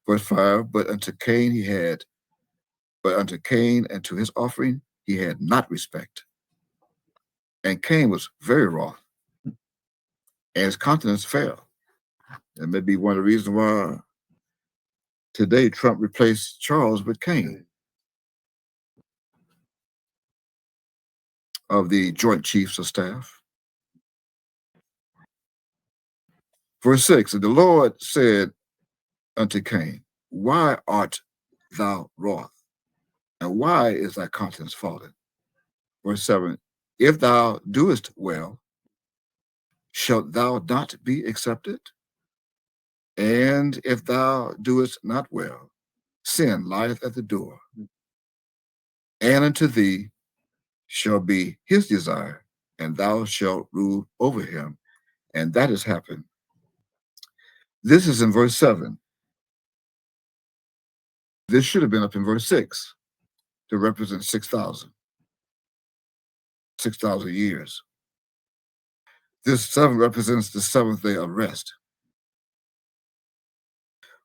Verse 5, but unto Cain and to his offering he had not respect. And Cain was very wroth, and his countenance fell. That may be one of the reasons why today Trump replaced Charles with Cain of the Joint Chiefs of Staff. Verse 6, and the Lord said unto Cain, why art thou wroth? And why is thy countenance fallen? Verse 7, if thou doest well, shalt thou not be accepted? And if thou doest not well, sin lieth at the door. And unto thee shall be his desire, and thou shalt rule over him. And that has happened. This is in verse 7. This should have been up in verse 6 to represent 6,000 years. This 7 represents the 7th day of rest.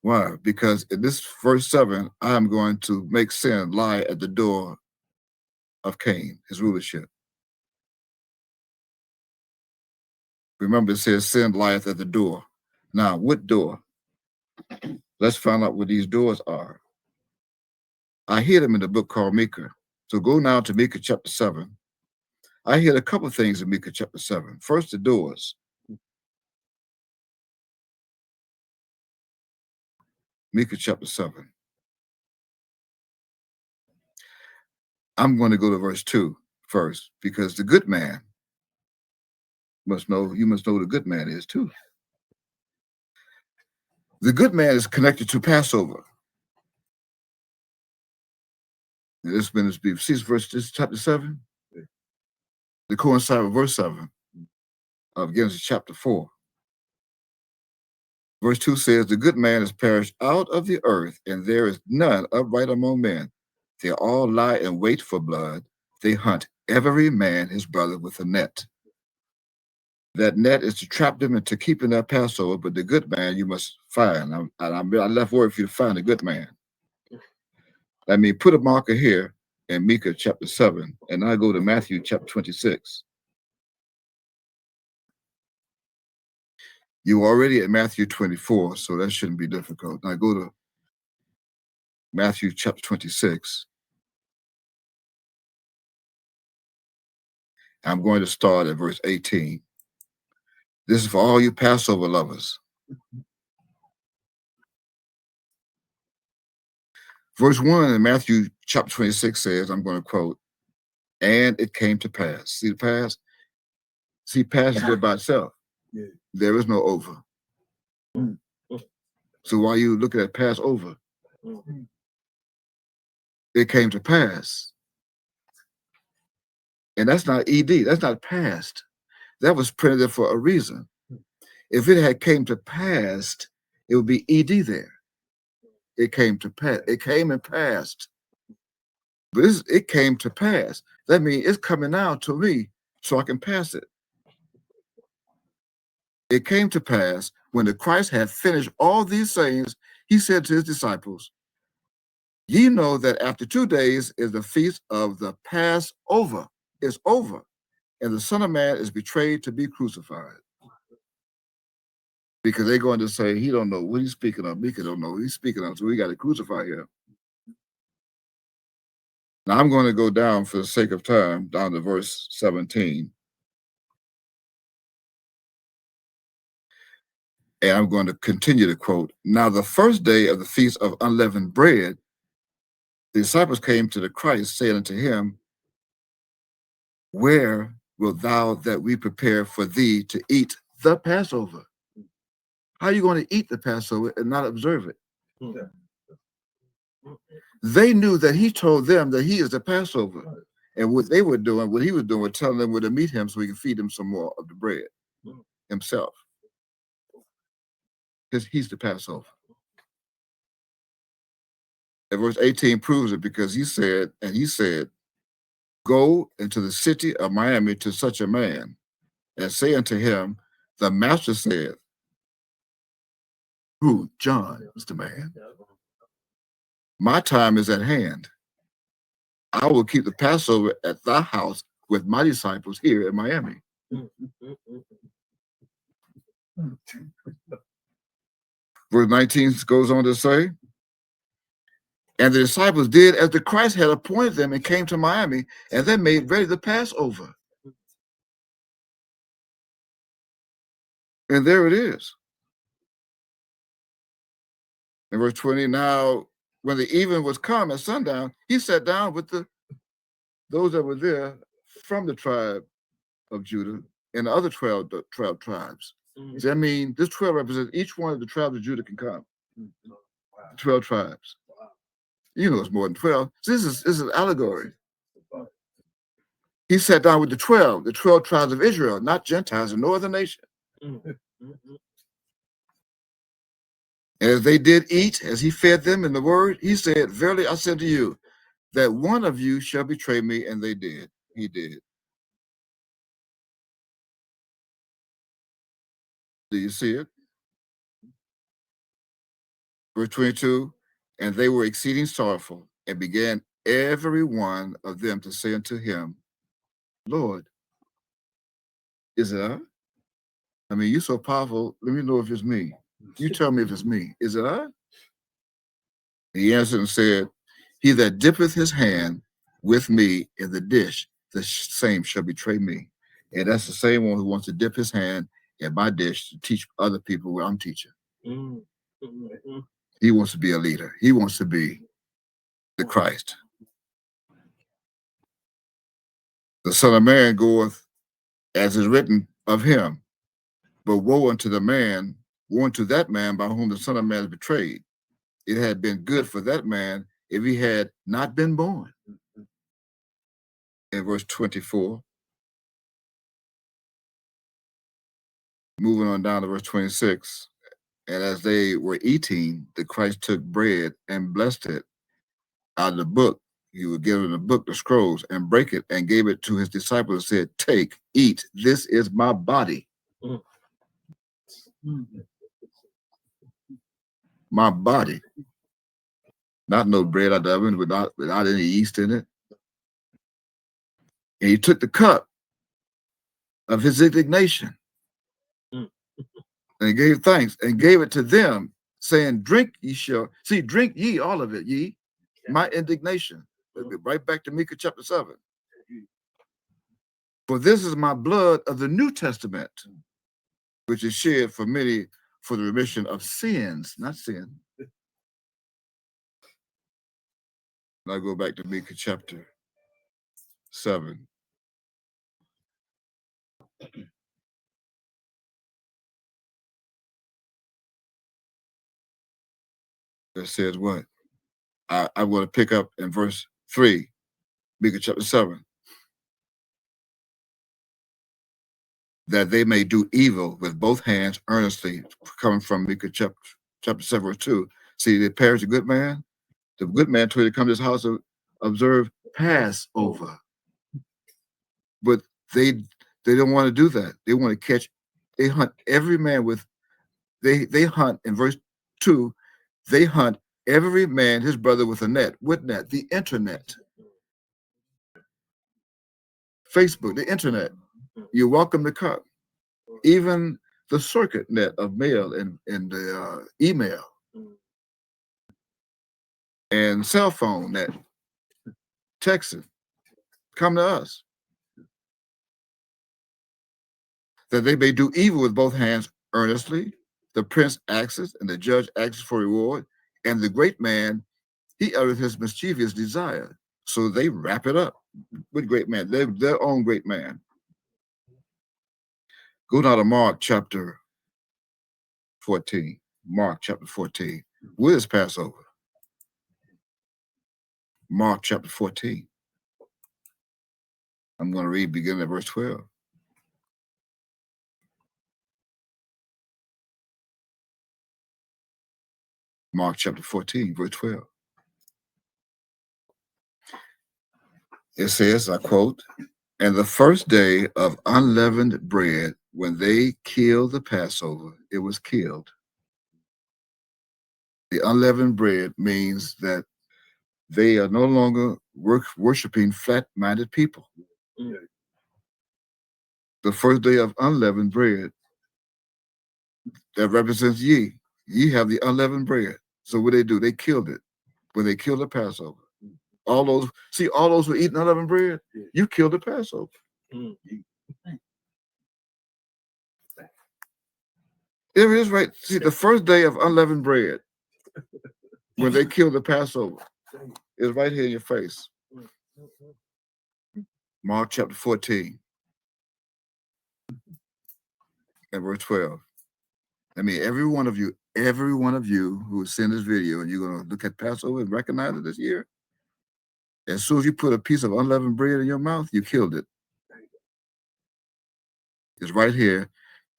Why? Because in this verse 7, I am going to make sin lie at the door of Cain, his rulership. Remember, it says sin lieth at the door. Now, what door? Let's find out what these doors are. I hid them in the book called Micah. So go now to Micah chapter 7. I hid a couple of things in Micah chapter 7. First, the doors. Micah chapter 7. I'm going to go to verse 2 first, because the good man must know, you must know who the good man is too. The good man is connected to Passover. This ministry, see this chapter 7? They coincide with verse 7 of Genesis chapter 4. Verse 2 says, the good man is perished out of the earth, and there is none upright among men. They all lie in wait for blood. They hunt every man his brother with a net. That net is to trap them into keeping that Passover, but the good man you must find. I left word for you to find the good man. I mean, put a marker here in Micah chapter 7, and I go to Matthew chapter 26. You're already at Matthew 24, so that shouldn't be difficult. Now go to Matthew chapter 26. I'm going to start at verse 18. This is for all you Passover lovers. Verse 1 in Matthew chapter 26 says, I'm going to quote, and it came to pass. See the past? See, past is there by itself. Yeah. There is no over. So while you looking at Passover, it came to pass. And that's not ED. That's not past. That was printed for a reason. If it had came to pass, it would be ED there. It came to pass. It came and passed. But it came to pass. That means it's coming now to me so I can pass it. It came to pass when the Christ had finished all these sayings, he said to his disciples, ye know that after 2 days is the feast of the Passover. It's over. And the Son of Man is betrayed to be crucified. Because they're going to say, he don't know what he's speaking of. Mika don't know what he's speaking of. So we got to crucify him. Now I'm going to go down for the sake of time, down to verse 17. And I'm going to continue to quote, now the first day of the feast of unleavened bread, the disciples came to the Christ, saying unto him, where wilt thou that we prepare for thee to eat the Passover? How are you going to eat the Passover and not observe it? They knew that he told them that he is the Passover. And what they were doing, what he was doing, was telling them where to meet him so he could feed them some more of the bread himself. Because he's the Passover. And verse 18 proves it because he said, go into the city of Miami to such a man and say unto him, the master said, who? John is the man. My time is at hand. I will keep the Passover at thy house with my disciples here in Miami. Verse 19 goes on to say, and the disciples did as the Christ had appointed them and came to Miami, and they made ready the Passover. And there it is. In verse 20, now when the even was come at sundown, he sat down with those that were there from the tribe of Judah and the other 12 tribes. Does that mean this 12 represents each one of the tribes of Judah can come? 12 tribes. You know it's more than 12. So this is an allegory. He sat down with the 12 tribes of Israel, not Gentiles and no other nation. As they did eat, as he fed them in the word, he said, verily I said to you, that one of you shall betray me, and they did. He did. Do you see it? Verse 22, and they were exceeding sorrowful, and began every one of them to say unto him, Lord, is it I? I mean, you're so powerful. Let me know if it's me. You tell me if it's me. Is it I? He answered and said, he that dippeth his hand with me in the dish, the same shall betray me. And that's the same one who wants to dip his hand in my dish to teach other people what I'm teaching. He wants to be a leader. He wants to be the Christ. The Son of Man goeth as is written of him, but woe unto that man by whom the Son of Man is betrayed. It had been good for that man if he had not been born. In verse 24, moving on down to verse 26, and as they were eating, the Christ took bread and blessed it out of the book. He would give them the book, the scrolls, and break it and gave it to his disciples and said, take, eat, this is my body. My body. Not no bread out of the oven without any yeast in it. And he took the cup of his indignation and gave thanks and gave it to them, saying, drink ye shall. See, drink ye all of it, ye. my indignation. Right back to Micah chapter 7. For this is my blood of the New Testament, which is shed for many for the remission of sins, not sin. Now go back to Micah chapter 7. That says what? I want to pick up in verse 3, Micah chapter 7. That they may do evil with both hands earnestly, coming from Micah chapter 7, verse 2. See, the parents a good man. The good man told you to come to his house to observe Passover. But they don't want to do that. They want to catch, they hunt every man with, they hunt in verse 2, they hunt every man, his brother, with a net. What net? The internet. Facebook, the internet. You're welcome to come. Even the circuit net of mail and the email and cell phone net, texting, come to us. That they may do evil with both hands earnestly. The prince asks, and the judge asks for reward, and the great man, he uttereth his mischievous desire. So they wrap it up with great man, their own great man. Go now to Mark chapter 14. Mark chapter 14. What is Passover? Mark chapter 14. I'm going to read beginning at verse 12. Mark chapter 14, verse 12. It says, I quote, and the first day of unleavened bread, when they killed the Passover, it was killed. The unleavened bread means that they are no longer worshiping flat-minded people. The first day of unleavened bread, that represents ye. Ye have the unleavened bread. So what they do, they killed it when they killed the Passover. All those who eat unleavened bread, you killed the Passover. It is right. See, the first day of unleavened bread, when they killed the Passover, is right here in your face. Mark chapter 14 and verse 12. I mean, every one of you who is seeing this video and you're going to look at Passover and recognize it this year, as soon as you put a piece of unleavened bread in your mouth, you killed it. It's right here.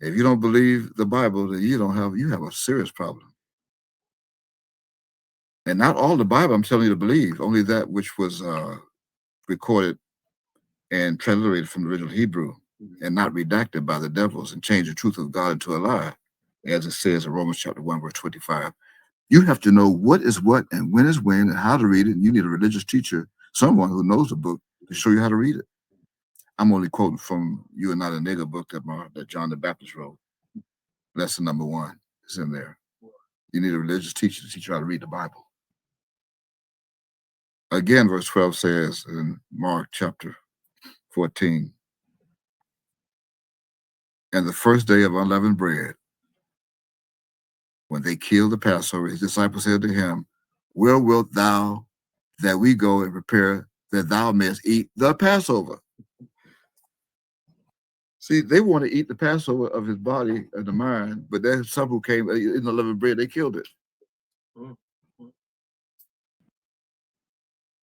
If you don't believe the Bible, then you have a serious problem. And not all the Bible I'm telling you to believe, only that which was recorded and translated from the original Hebrew and not redacted by the devils and changed the truth of God into a lie, as it says in Romans chapter 1, verse 25. You have to know what is what and when is when and how to read it. And you need a religious teacher, someone who knows the book, to show you how to read it. I'm only quoting from You Are Not a Nigger book that John the Baptist wrote. Lesson number 1 is in there. You need a religious teacher to teach you how to read the Bible. Again, verse 12 says in Mark chapter 14, and the first day of unleavened bread, when they killed the Passover, his disciples said to him, where wilt thou that we go and prepare that thou mayest eat the Passover? See, they want to eat the Passover of his body and the mind, but there's some who came in the unleavened bread, they killed it.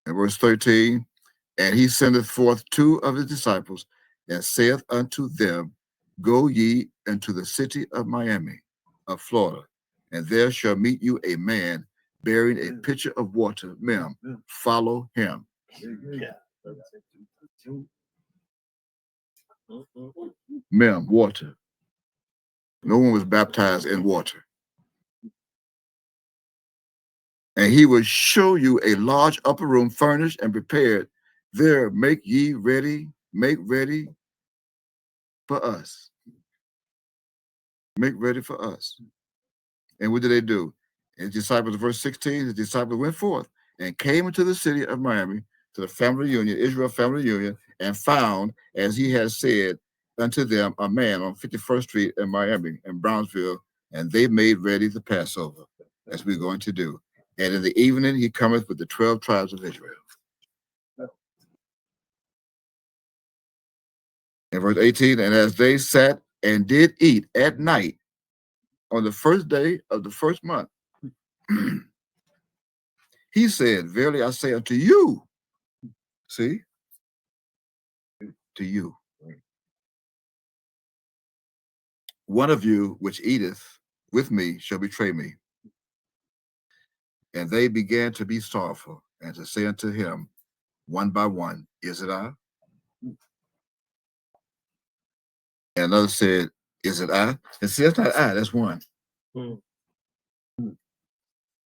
In verse 13, and he sendeth forth 2 of his disciples and saith unto them, go ye into the city of Miami, of Florida, and there shall meet you a man bearing a pitcher of water. Ma'am, follow him. Ma'am, water. No one was baptized in water. And he will show you a large upper room furnished and prepared. There make ready for us. Make ready for us. And what did they do? His disciples, verse 16, his disciples went forth and came into the city of Miami to the family reunion, Israel family reunion, and found, as he had said unto them, a man on 51st Street in Miami, in Brownsville, and they made ready the Passover, as we're going to do. And in the evening he cometh with the 12 tribes of Israel. In verse 18, and as they sat and did eat at night on the first day of the first month, he said, verily I say unto you, see, to you, one of you which eateth with me shall betray me. And they began to be sorrowful and to say unto him one by one, is it I? And another said, is it I? And see, that's not I, that's one. Mm.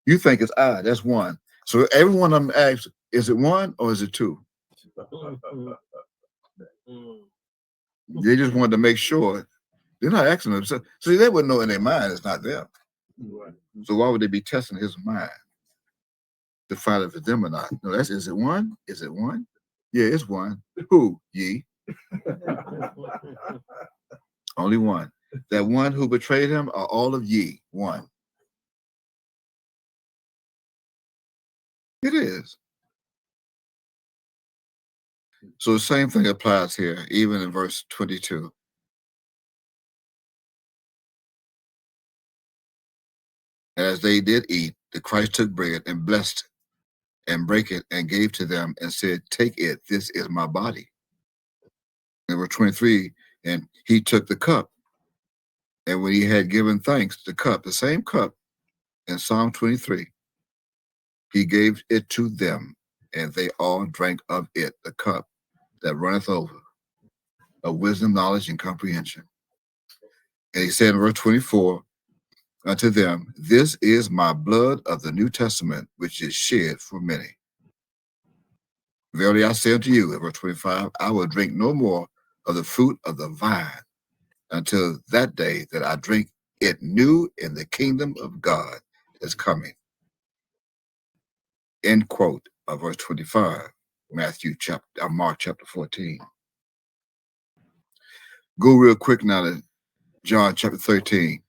You think it's I, that's one. So every one of them asks, is it one or is it two? They just wanted to make sure. They're not asking them. So they wouldn't know in their mind it's not them. So why would they be testing his mind to find if it's them or not? No, is it one? Is it one? Yeah, it's one. Who? Ye. Only one. That one who betrayed him are all of ye, one. It is. So the same thing applies here, even in verse 22. As they did eat, the Christ took bread and blessed and brake it and gave to them and said, take it, this is my body. In verse 23, and he took the cup, and when he had given thanks, the cup, the same cup in Psalm 23, he gave it to them, and they all drank of it, the cup that runneth over, of wisdom, knowledge, and comprehension. And he said in verse 24, unto them, this is my blood of the New Testament, which is shed for many. Verily I say unto you, in verse 25, I will drink no more of the fruit of the vine until that day that I drink it new in the kingdom of God that's coming. End quote of verse 25, Mark chapter 14. Go real quick now to John chapter 13.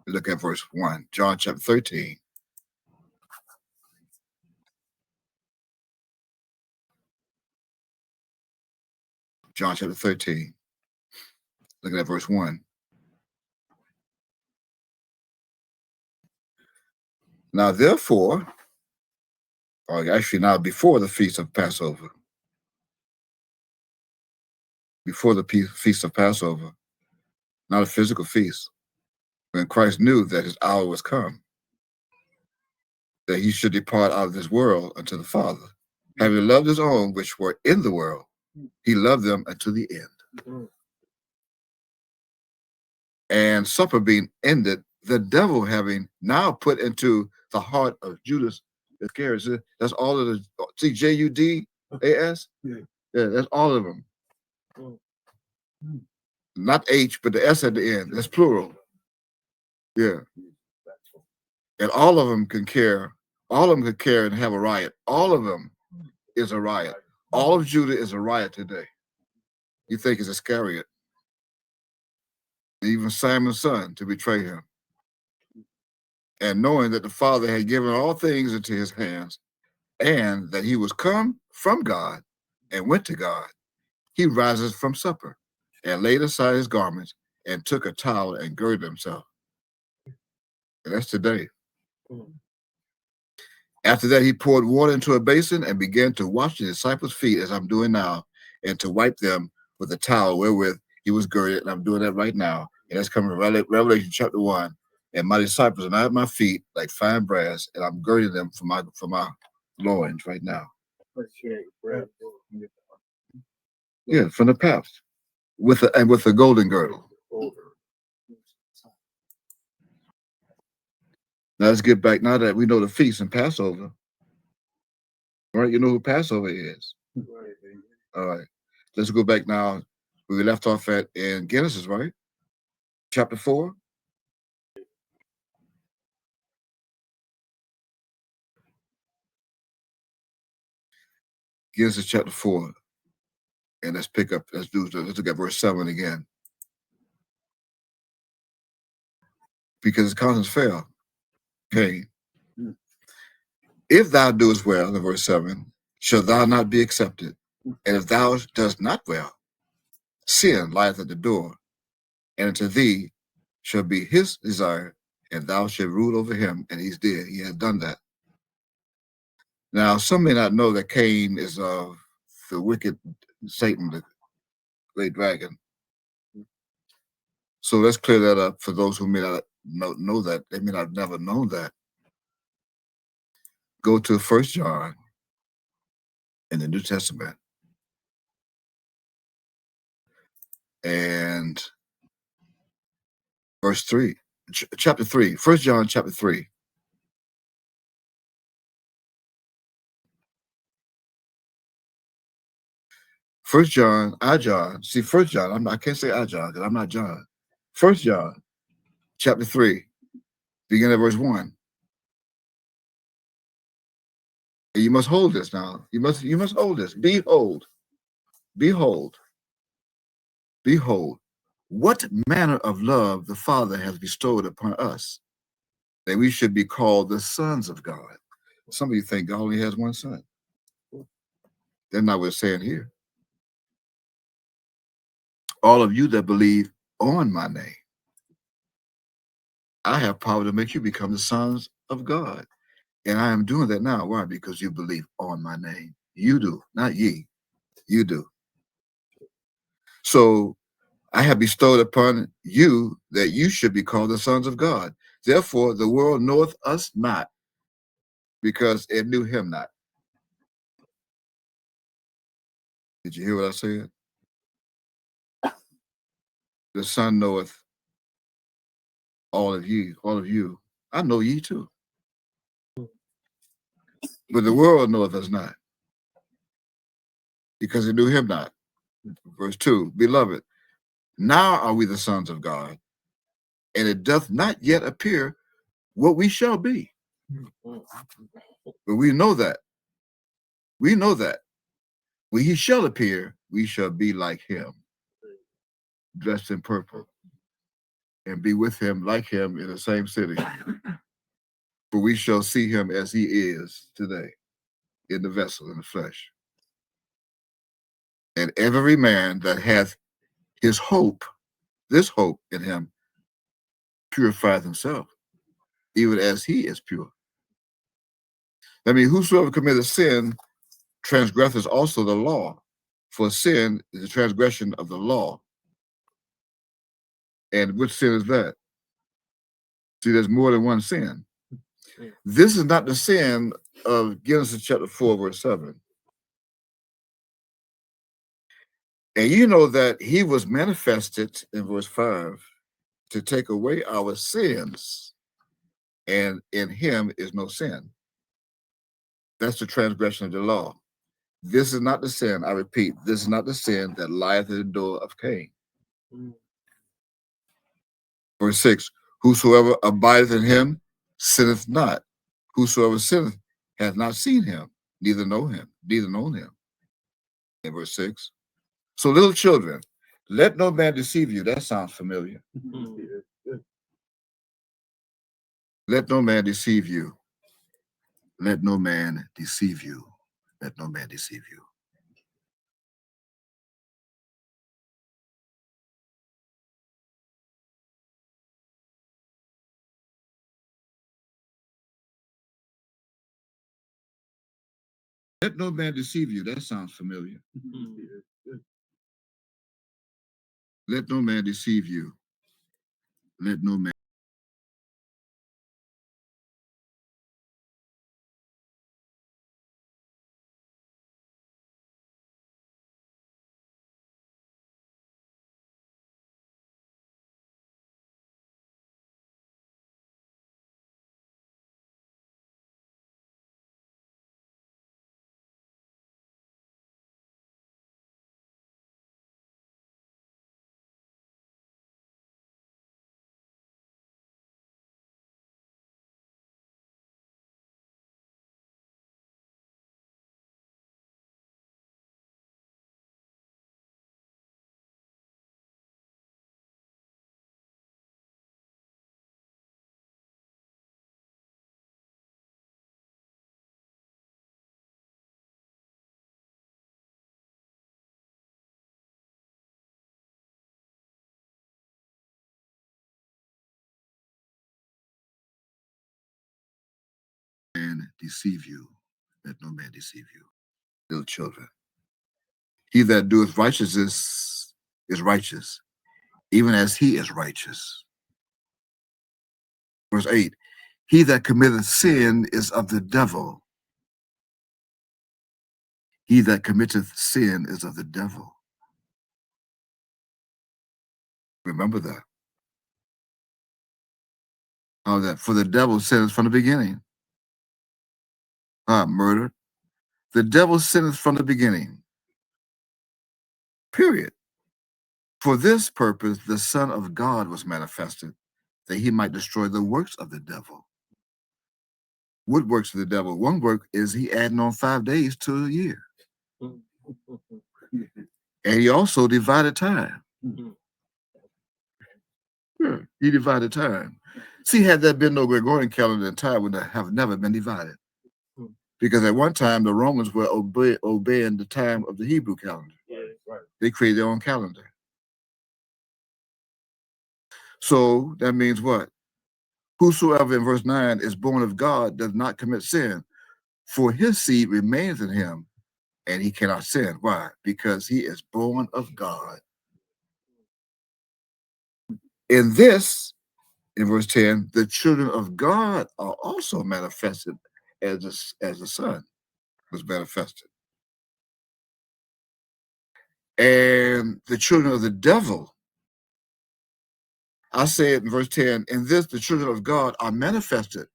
Look at verse 1. John chapter 13. John chapter 13. Look at verse 1. Now therefore, or actually now before the feast of Passover, before the feast of Passover, not a physical feast, when Christ knew that his hour was come, that he should depart out of this world unto the Father. Having loved his own which were in the world, he loved them unto the end. And supper being ended, the devil having now put into the heart of Judas Iscariot, that's all of the, see, Judas? Yeah, that's all of them. Not H, but the S at the end. That's plural. Yeah. And all of them can care. All of them could care and have a riot. All of them is a riot. All of Judah is a riot today. You think it's Iscariot. Even Simon's son to betray him. And knowing that the Father had given all things into his hands, and that he was come from God and went to God, he rises from supper and laid aside his garments and took a towel and girded himself. And that's today. After that, he poured water into a basin and began to wash the disciples' feet, as I'm doing now, and to wipe them with a towel wherewith he was girded. And I'm doing that right now. And that's coming from Revelation chapter 1. And my disciples are not at my feet like fine brass, and I'm girding them for my loins right now. Yeah, from the paps, with the golden girdle. Now let's get back. Now that we know the feast and Passover, all right? You know who Passover is. All right, let's go back now. We left off at in Genesis, right? Chapter 4. Genesis chapter 4. And let's look at verse 7 again. Because his conscience fell. Okay. If thou doest well, in verse 7, shall thou not be accepted. And if thou dost not well, sin lieth at the door, and unto thee shall be his desire, and thou shalt rule over him. And he's dead. He had done that. Now, some may not know that Cain is the wicked Satan, the great dragon. So let's clear that up for those who may not know that. They may not have never known that. Go to 1 John in the New Testament. And verse 3, chapter 3, 1 John chapter 3. First John, John. See, First John. I can't say John because I'm not John. 1 John, chapter 3, beginning at verse 1. And you must hold this now. You must hold this. Behold, what manner of love the Father has bestowed upon us, that we should be called the sons of God. Some of you think God only has one son. That's not what it's saying here. All of you that believe on my name, I have power to make you become the sons of God. And I am doing that now. Why? Because you believe on my name. You do, not ye. You do. So I have bestowed upon you that you should be called the sons of God. Therefore, the world knoweth us not, because it knew him not. Did you hear what I said? The Son knoweth all of you. I know ye too. But the world knoweth us not, because it knew him not. Verse 2, beloved, now are we the sons of God, and it doth not yet appear what we shall be. But we know that. We know that. When he shall appear, we shall be like him, dressed in purple, and be with him like him in the same city. For we shall see him as he is today, in the vessel, in the flesh. And every man that hath his hope, this hope in him, purifieth himself, even as he is pure. I mean, whosoever committeth sin transgresseth also the law, for sin is the transgression of the law. And which sin is that? See, there's more than one sin. This is not the sin of Genesis chapter 4, verse 7. And you know that he was manifested in verse 5 to take away our sins, and in him is no sin. That's the transgression of the law. This is not the sin, I repeat, this is not the sin that lieth at the door of Cain. Verse 6, whosoever abideth in him sinneth not. Whosoever sinneth hath not seen him, neither known him. In verse 6. So little children, let no man deceive you. That sounds familiar. Let no man deceive you. Let no man deceive you. Let no man deceive you. Let no man deceive you. That sounds familiar. Let no man deceive you. Let no man. deceive you. Let no man deceive you. Little children. He that doeth righteousness is righteous, even as he is righteous. Verse 8, he that committeth sin is of the devil. He that committeth sin is of the devil. Remember that. How that? For the devil sinneth from the beginning. Murder. The devil sinneth from the beginning. Period. For this purpose, the Son of God was manifested, that he might destroy the works of the devil. What works of the devil? One work is he adding on 5 days to a year. And he also divided time. Yeah, he divided time. See, had there been no Gregorian calendar, then time would have never been divided. Because at one time, the Romans were obeying the time of the Hebrew calendar. They created their own calendar. So that means what? Whosoever, in verse 9, is born of God does not commit sin, for his seed remains in him, and he cannot sin. Why? Because he is born of God. In this, in verse 10, the children of God are also manifested as the Son was manifested. And the children of the devil, I say it in verse 10, in this the children of God are manifested,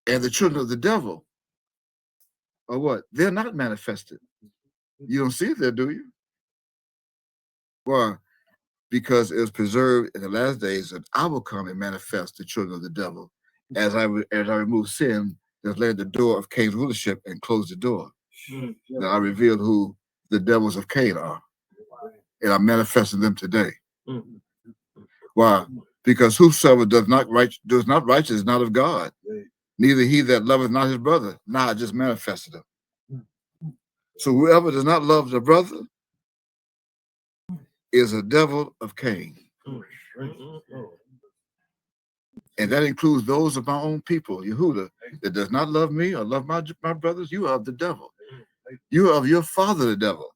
and the children of the devil are what? They're not manifested. You don't see it there, do you? Why? Because it was preserved in the last days that I will come and manifest the children of the devil. As I remove sin that led the door of Cain's rulership and closed the door. That I revealed who the devils of Cain are. And I'm manifesting them today. Why? Because whosoever does not righteous is not of God. Neither he that loveth not his brother. Nah, I just manifested him. So whoever does not love the brother is a devil of Cain. And that includes those of my own people, Yehuda, that does not love me or love my brothers. You are of the devil. You are of your father, the devil.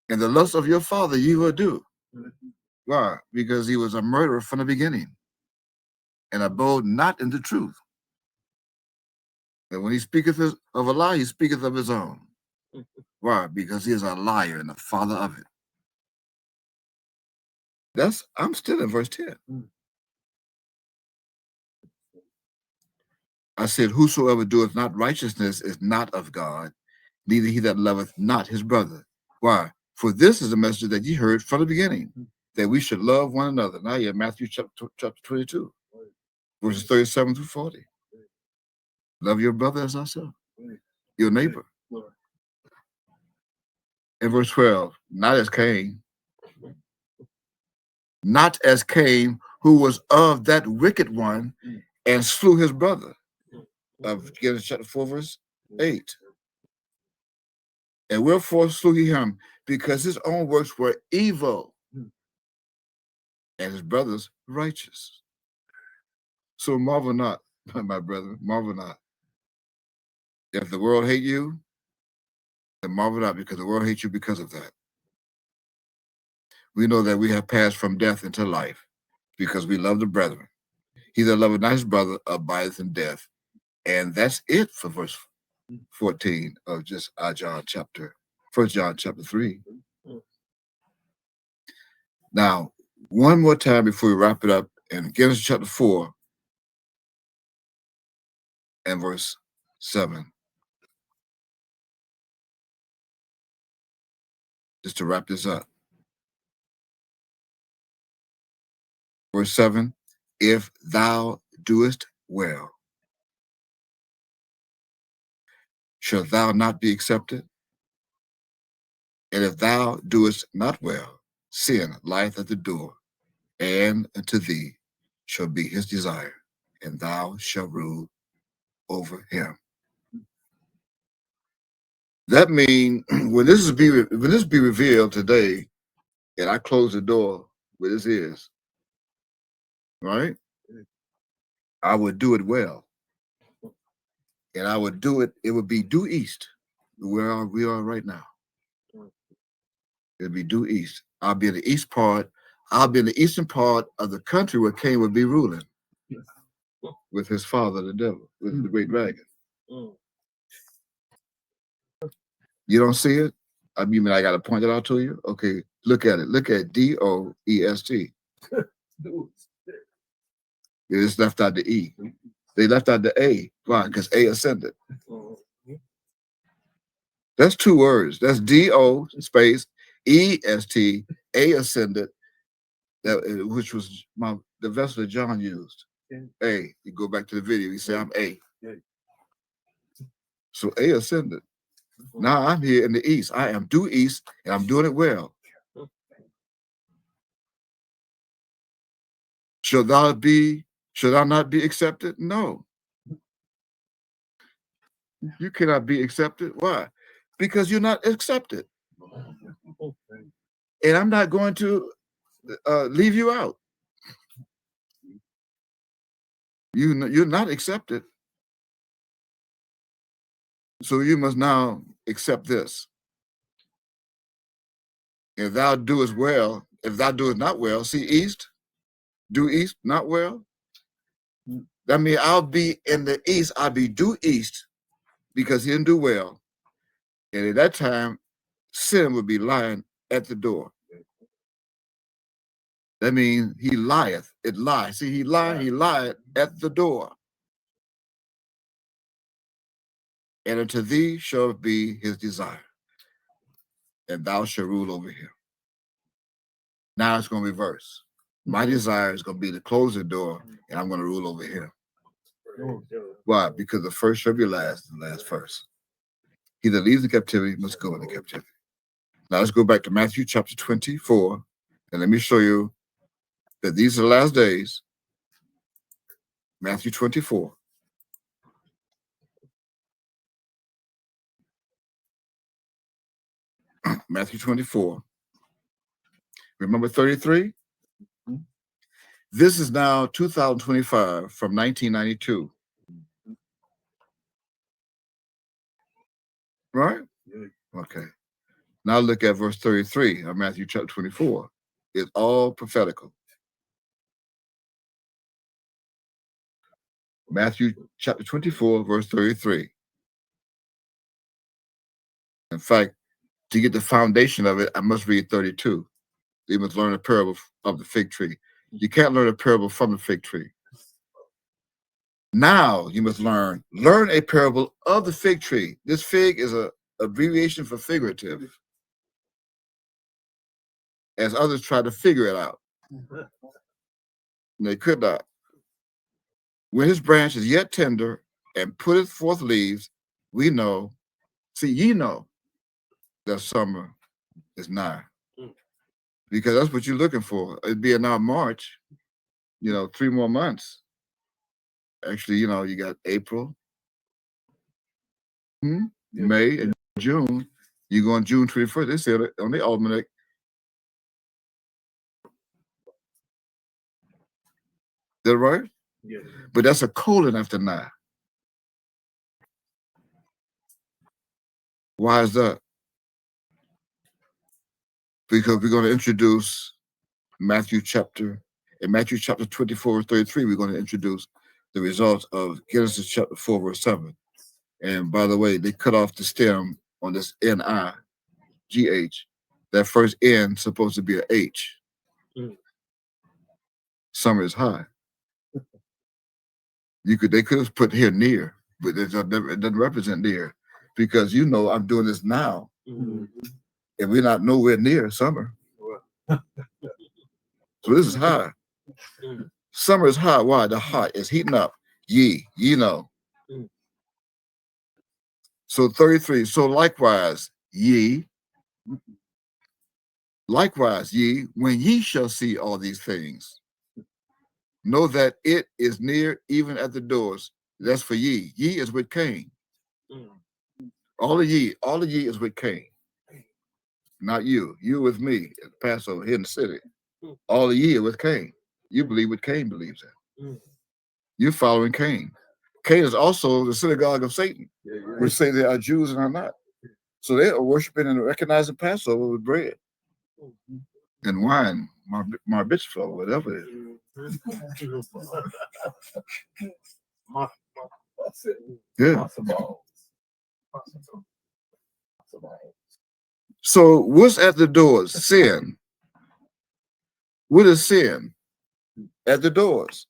And the lust of your father you will do. Why? Because he was a murderer from the beginning and abode not in the truth. And when he speaketh of a lie, he speaketh of his own. Why? Because he is a liar and the father of it. I'm still in verse 10. I said, whosoever doeth not righteousness is not of God, neither he that loveth not his brother. Why? For this is the message that ye heard from the beginning, that we should love one another. Now you have Matthew chapter 22, verses 37 through 40. Love your brother as thyself, your neighbor. In verse 12, not as Cain, who was of that wicked one and slew his brother. Of Genesis chapter 4, verse 8. And wherefore slew he him? Because his own works were evil, and his brothers righteous. So marvel not, my brethren, marvel not. If the world hate you, then marvel not, because the world hates you because of that. We know that we have passed from death into life, because we love the brethren. He that loveth not his brother abideth in death. And that's it for verse 14 of just 1 John chapter 3. Now, one more time before we wrap it up, in Genesis chapter 4 and verse 7. Just to wrap this up. Verse 7, if thou doest well, shalt thou not be accepted? And if thou doest not well, sin lieth at the door, and unto thee shall be his desire, and thou shalt rule over him. That means when this be revealed today, and I close the door where this is, right? I would do it well. and I would do it. It would be due east, where we are right now. It'd be due east. I'll be in the east part. I'll be in the eastern part of the country where Cain would be ruling with his father, the devil, with the great dragon. You don't see it? I mean, I got to point it out to you. Okay, look at it. Look at DOEST. They just left out the E. They left out the A. Why? Because A ascended. That's two words. That's DO space EST, A ascended, that which was the vessel that John used. A. You go back to the video. You say I'm A. So A ascended. Now I'm here in the east. I am due east, and I'm doing it well. Should I not be accepted? No. You cannot be accepted. Why? Because you're not accepted. And I'm not going to leave you out. You're not accepted. So you must now accept this. If thou doest well, if thou doest not well, see east, do east, not well. That means I'll be in the east, I'll be due east because he didn't do well. And at that time, sin would be lying at the door. That means he lieth, it lies. See, he lied at the door. And unto thee shall be his desire, and thou shalt rule over him. Now it's going to reverse. My desire is going to be to close the door, and I'm going to rule over him. Why? Because the first shall be last, and the last first. He that leaves the captivity must go into captivity. Now let's go back to Matthew chapter 24, and let me show you that these are the last days. Matthew 24. Matthew 24. Remember 33? This is now 2025 from 1992. Right? Okay. Now look at verse 33 of Matthew chapter 24. It's all prophetical. Matthew chapter 24, verse 33. In fact, to get the foundation of it, I must read 32. You must learn a parable of the fig tree. You can't learn a parable from the fig tree. Now you must learn a parable of the fig tree. This fig is a abbreviation for figurative, as others try to figure it out. And they could not. When his branch is yet tender and putteth forth leaves, we know, ye know that summer is nigh. Because that's what you're looking for. It'd be now March, 3 more months. Actually, you got April, May, and June. You go on June 21st. They said it on the almanac. That right? Yes. But that's a colon after nigh. Why is that? Because we're going to introduce Matthew chapter 24, 33, we're going to introduce the results of Genesis chapter 4, verse 7. And by the way, they cut off the stem on this N-I-G-H. That first N supposed to be an H. Summer is high. They could have put here near, but it doesn't represent near, because I'm doing this now, and we're not nowhere near summer. So this is high. Summer is high. Why? The hot is heating up. Ye know. So 33. So likewise, ye, when ye shall see all these things, know that it is near, even at the doors. That's for ye. Ye is with Cain. All of ye is with Cain. Not you. You with me at Passover here in the city. All of ye are with Cain. You believe what Cain believes in. You're following Cain. Cain is also the synagogue of Satan, which say they are Jews and are not. So they are worshiping and recognizing Passover with bread and wine, my bitch flow, whatever it is. Yeah. So what's at the doors? Sin. What is sin? At the doors.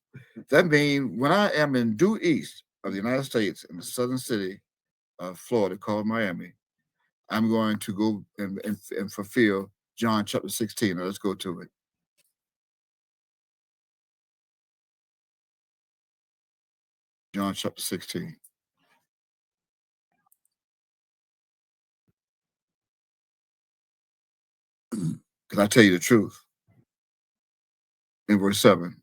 That means when I am in due east of the United States in the southern city of Florida called Miami, I'm going to go and fulfill John chapter 16. Now let's go to it. John chapter 16. Can I tell you the truth? In verse 7.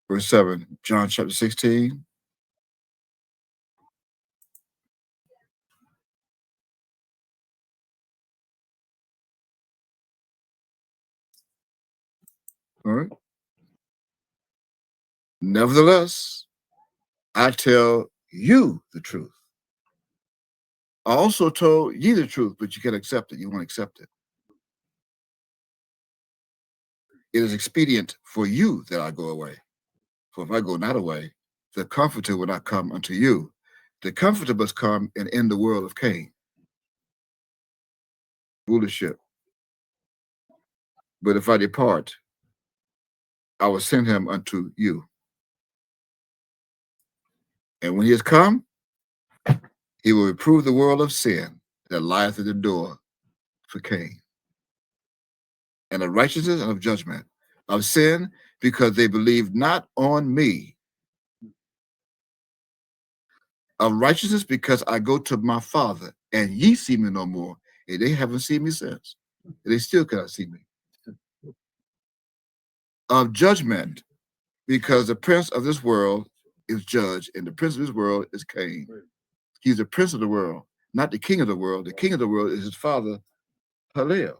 Verse 7, John chapter 16. All right. Nevertheless, I tell you the truth. I also told you the truth, but you can't accept it. You won't accept it. It is expedient for you that I go away. For if I go not away, the Comforter will not come unto you. The Comforter must come and end the world of Cain. Rulership. But if I depart, I will send him unto you. And when he has come, he will reprove the world of sin that lieth at the door for Cain, and of righteousness and of judgment, of sin, because they believe not on me, of righteousness, because I go to my Father, and ye see me no more, and they haven't seen me since. And they still cannot see me. Of judgment, because the prince of this world is judged, and the prince of this world is Cain. He's the prince of the world, not the king of the world. The king of the world is his father, Halel.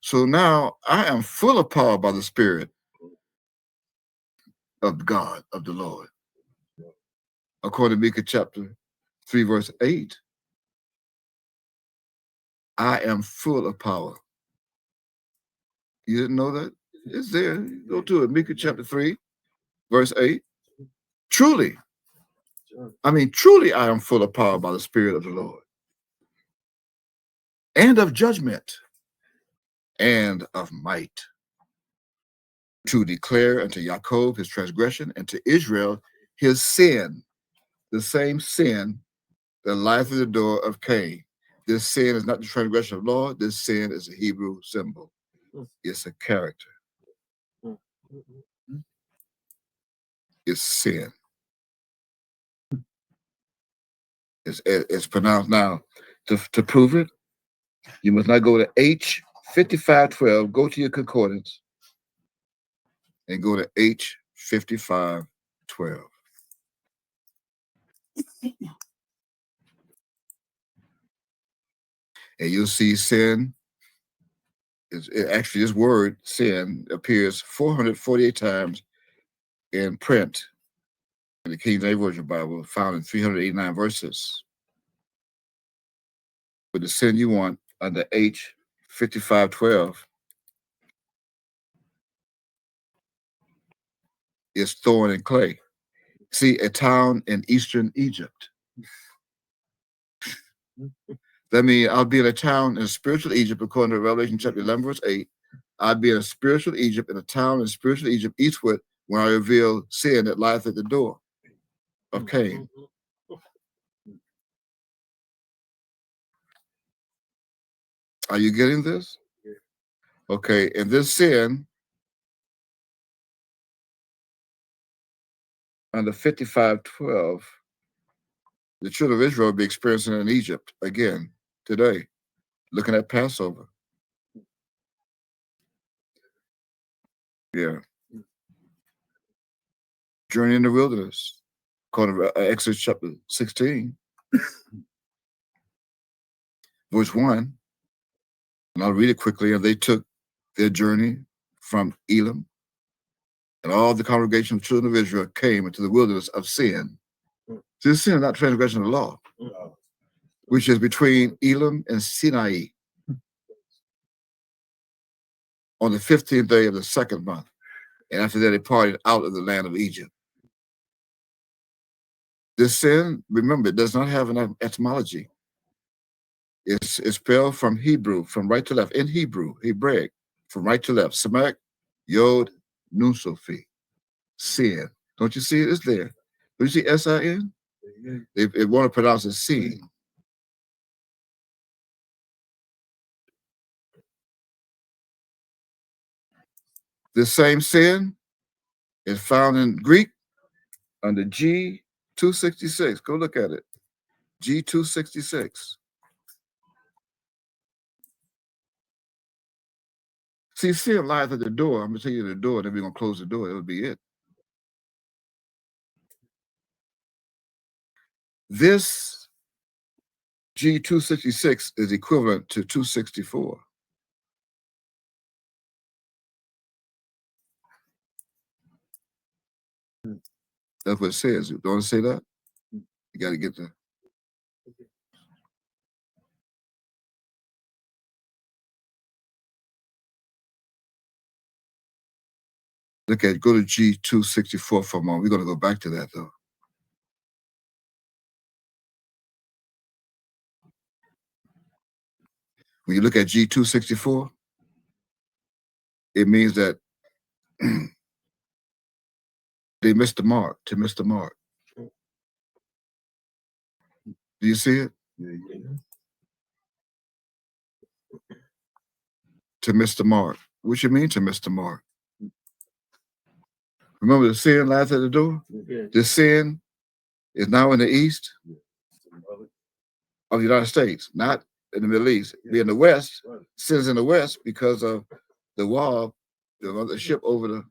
So now I am full of power by the Spirit of God, of the Lord. According to Micah chapter 3, verse 8, I am full of power. You didn't know that? It's there. Go to it. Micah chapter 3, verse 8. Truly, truly I am full of power by the Spirit of the Lord, and of judgment, and of might, to declare unto Jacob his transgression, and to Israel his sin, the same sin that lieth at the door of Cain. This sin is not the transgression of law. This sin is a Hebrew symbol. It's a character. It's sin. It's pronounced now. To prove it, you must not go to H5512. Go to your concordance and go to H5512. And you'll see sin. Actually, this word sin appears 448 times in print in the King James Version Bible, found in 389 verses. But the sin you want under H5512 is thorn and clay. See, a town in eastern Egypt. That means I'll be in a town in spiritual Egypt, according to Revelation chapter 11, verse 8. I'll be in a spiritual Egypt, in a town in spiritual Egypt, eastward, when I reveal sin that lieth at the door of Cain. Are you getting this? Okay, and this sin under 5512, the children of Israel will be experiencing in Egypt again today, looking at Passover. Yeah. Journey in the wilderness, according to Exodus chapter 16, verse 1. And I'll read it quickly. And they took their journey from Elam, and all the congregation of children of Israel came into the wilderness of Sin. This sin is not transgression of the law, which is between Elam and Sinai on the 15th day of the second month. And after that, they departed out of the land of Egypt. This sin, remember, it does not have an etymology. It's spelled from Hebrew, from right to left, in Hebrew, Hebraic, from right to left. Samak, Yod, Nun Sofi. Sin. Don't you see it? It's there. Don't you see S-I-N? They want to pronounce it sin. This same sin is found in Greek under G266. Go look at it. G266. See, sin lies at the door. I'm going to take you to the door, then we're going to close the door. That would be it. This G266 is equivalent to 264. That's what it says. Don't it say that? You got to get the. Look at, go to G264 for a moment. We're going to go back to that though. When you look at G264, it means that they missed the mark, to miss the mark. Do you see it? To miss the mark. What you mean to miss the mark? Remember the sin lies at the door? The sin is now in the east of the United States, not in the Middle East. Be in the west, sin's in the west because of the wall, the ship over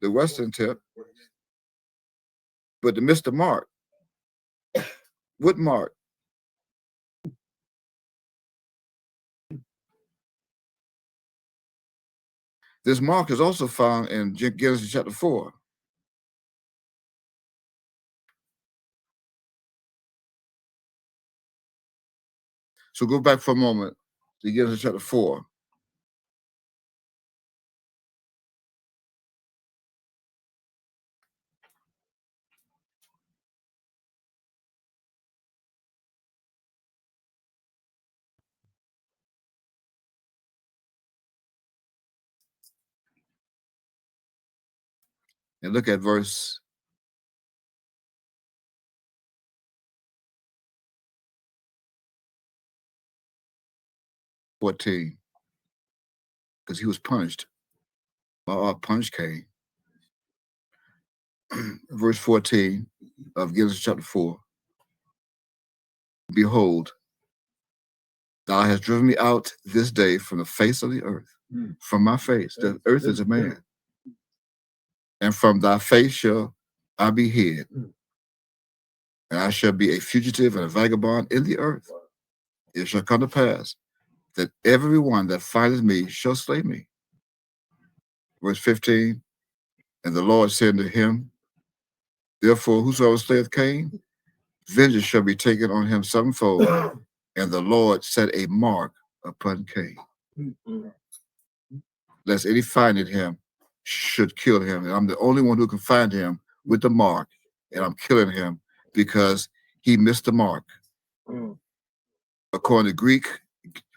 the western tip. But to miss the mark, what mark? This mark is also found in Genesis chapter 4. So go back for a moment to Genesis chapter 4. And look at verse 14. Because he was punished. Our punch came. Verse 14 of Genesis chapter 4. Behold, thou hast driven me out this day from the face of the earth, from my face. The earth is a man. And from thy face shall I be hid. And I shall be a fugitive and a vagabond in the earth. It shall come to pass that everyone that findeth me shall slay me. Verse 15, and the Lord said to him, therefore whosoever slayeth Cain, vengeance shall be taken on him sevenfold. And the Lord set a mark upon Cain, lest any finding him should kill him. And I'm the only one who can find him with the mark, and I'm killing him because he missed the mark. According to Greek,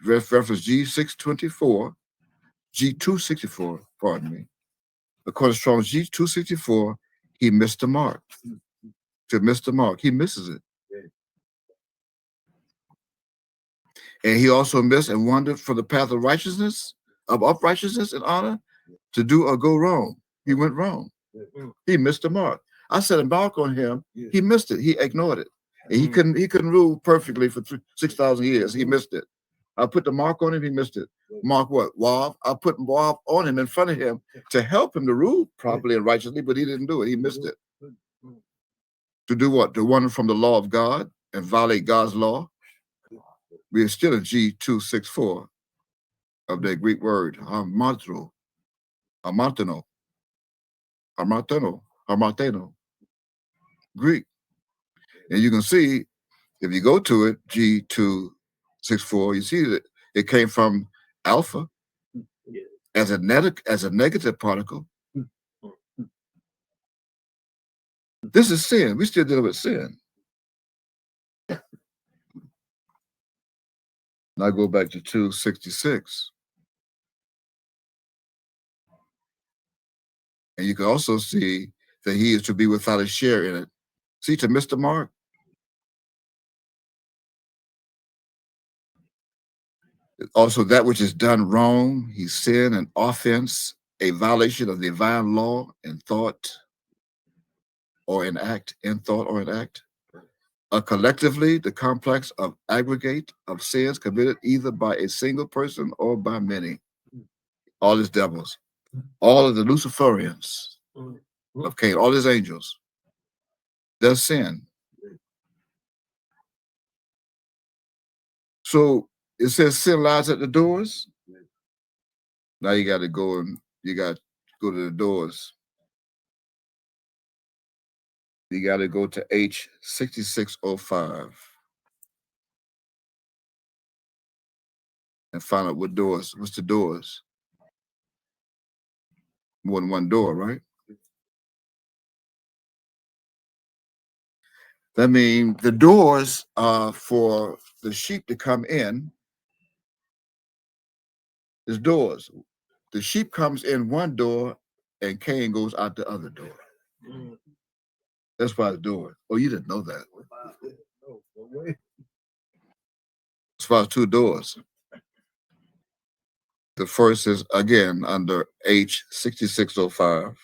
reference G624, G264, pardon me. According to Strong's G264, he missed the mark. To miss the mark, he misses it. And he also missed and wandered from the path of righteousness, of uprightness and honor, to do or go wrong. He went wrong. He missed the mark. I set a mark on him. He missed it. He ignored it. And he couldn't rule perfectly for 6,000 years. He missed it. I put the mark on him. He missed it. Mark what? Wav. I put Wav on him in front of him to help him to rule properly and righteously, but he didn't do it. He missed it. To do what? To wander from the law of God and violate God's law. We are still in G264. of that Greek word, hamartano, hamartano, hamartano, Greek. And you can see, if you go to it, G264, you see that it came from alpha as a negative particle. This is sin. We still dealing with sin. Now go back to 266. And you can also see that he is to be without a share in it. See, to miss the mark. Also, that which is done wrong, he sinned, an offense, a violation of the divine law in thought or in act, collectively, the complex of aggregate of sins committed either by a single person or by many. All his devils, all of the Luciferians of Cain, all his angels, their sin. So it says sin lies at the doors. Now you got to go to the doors. You got to go to H6605 and find out what doors. What's the doors? More than one door, right? That means the doors are for the sheep to come in. There's doors. The sheep comes in one door and Cain goes out the other door. That's why it's doors. Oh, you didn't know that. As far as two doors. The first is, again, under H6605.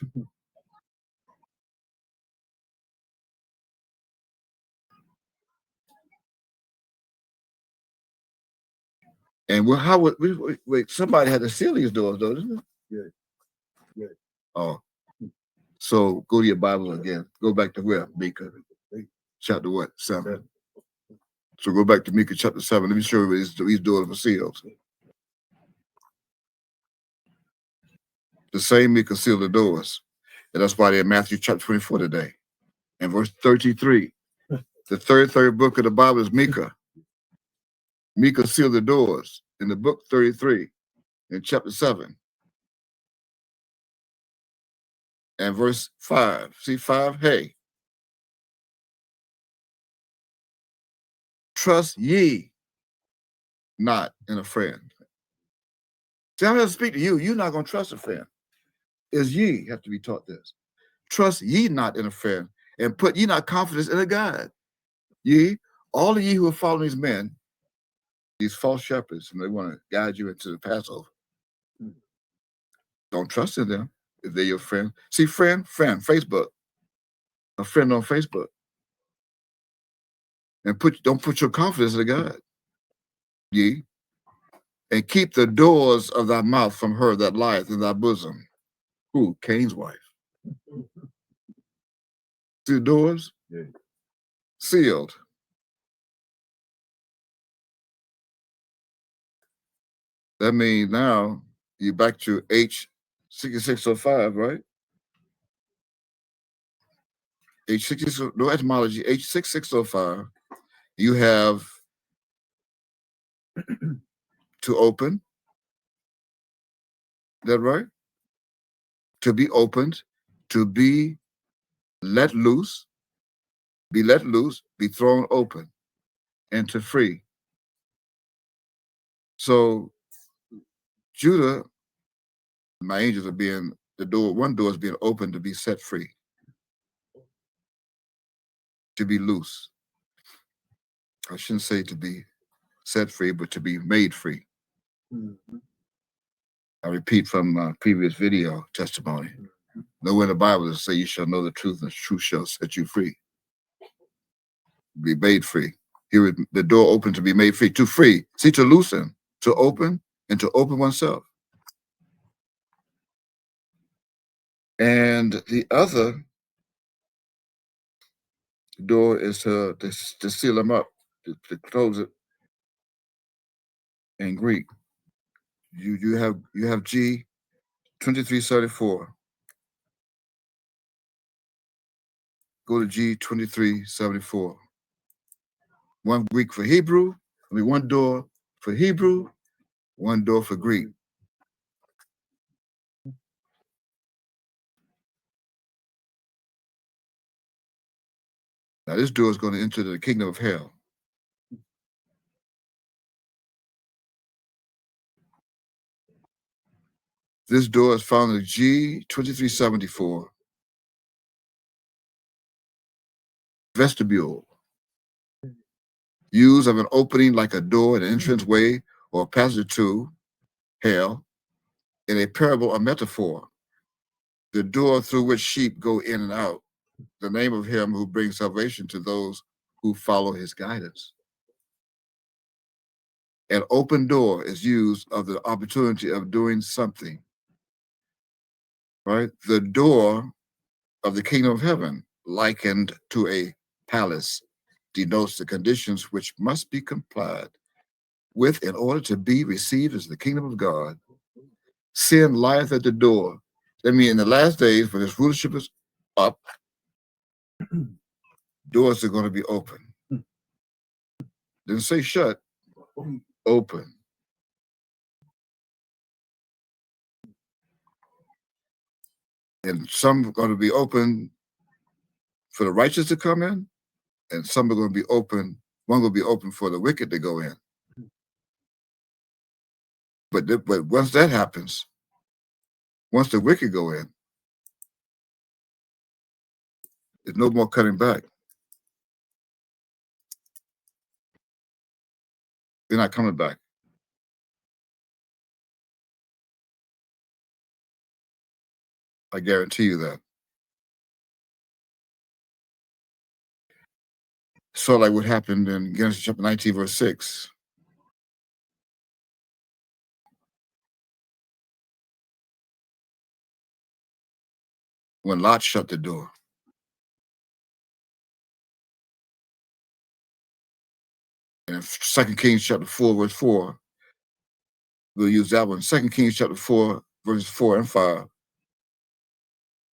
And how would wait? Somebody had to seal these doors, though, didn't it? Yeah. Oh, so go to your Bible again. Go back to where? Micah, chapter what? 7. So go back to Micah chapter 7. Let me show you these doors were sealed. The same Micah sealed the doors, and that's why they're in Matthew chapter 24 today, and verse 33. The third book of the Bible is Micah. Micah sealed the doors in the book 33 in chapter 7 and verse 5. See 5? Hey, trust ye not in a friend. See, I'm going to speak to you. You're not going to trust a friend. Is ye have to be taught this. Trust ye not in a friend, and put ye not confidence in a God. Ye, all of ye who are following these men, these false shepherds, and they want to guide you into the Passover. Don't trust in them if they're your friend. See, friend, Facebook. A friend on Facebook. And don't put your confidence in God. Ye, and keep the doors of thy mouth from her that lieth in thy bosom. Who? Cain's wife. See the doors? Yeah. Sealed. That means now you're back to H6605, right? H66, no etymology, H6605. You have to open. Is that right? To be opened, to be let loose, be thrown open, and to free. So Judah, my angels are being, one door is being opened to be set free, to be loose. I shouldn't say to be set free, but to be made free. Mm-hmm. I repeat from my previous video testimony. Nowhere in the Bible does it say you shall know the truth and the truth shall set you free. Be made free. Here is the door open to be made free, to free. See, to loosen, to open, and to open oneself. And the other door is to seal them up, to close it in Greek. You have G 2374. Go to G 2374. One Greek for Hebrew. One door for Hebrew, one door for Greek. Now this door is going to enter the kingdom of hell. This door is found in G 2374. Vestibule. Use of an opening like a door, an entrance way, or a passage to hell in a parable or metaphor. The door through which sheep go in and out. The name of him who brings salvation to those who follow his guidance. An open door is used of the opportunity of doing something. Right? The door of the kingdom of heaven, likened to a palace, denotes the conditions which must be complied with in order to be received as the kingdom of God. Sin lieth at the door. That means in the last days, when this rulership is up, doors are going to be open. Didn't say shut, open. And some are going to be open for the righteous to come in, and some are going to be open, one will be open for the wicked to go in. But once that happens, once the wicked go in, there's no more cutting back. They're not coming back. I guarantee you that. So like what happened in Genesis chapter 19, verse 6. When Lot shut the door. And in 2 Kings chapter 4, verse 4, we'll use that one. 2 Kings chapter 4, verses 4 and 5.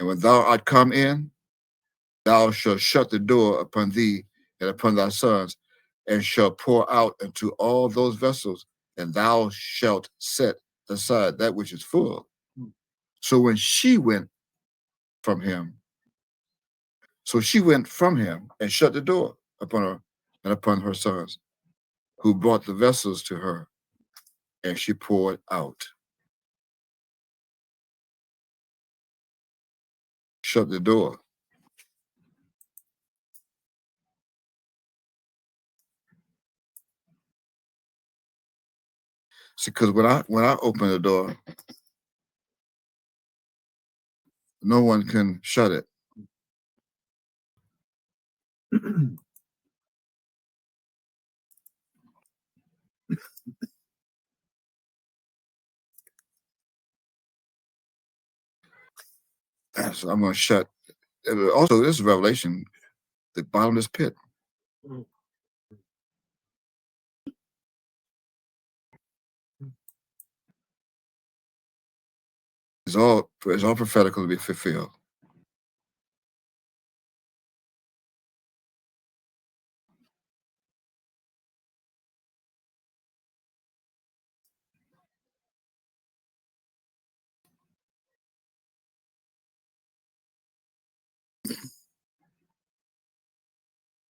And when thou art come in, thou shalt shut the door upon thee and upon thy sons, and shalt pour out into all those vessels, and thou shalt set aside that which is full. So when she went from him, and shut the door upon her and upon her sons, who brought the vessels to her, and she poured out. Shut the door. See, because when I open the door, no one can shut it. So I'm going to shut. Also, this is Revelation, the bottomless pit. It's all prophetical to be fulfilled.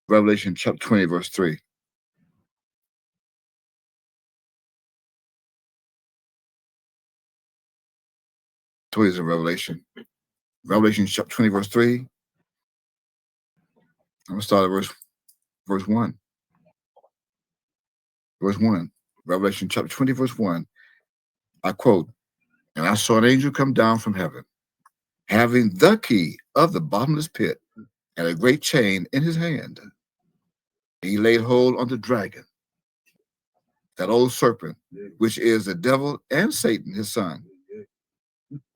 Revelation chapter 20, verse 3. 20 is in Revelation. Revelation chapter 20, verse 3. I'm going to start at verse 1. Verse 1. Revelation chapter 20, verse 1. I quote, and I saw an angel come down from heaven, having the key of the bottomless pit and a great chain in his hand. He laid hold on the dragon, that old serpent, which is the devil and Satan, his son,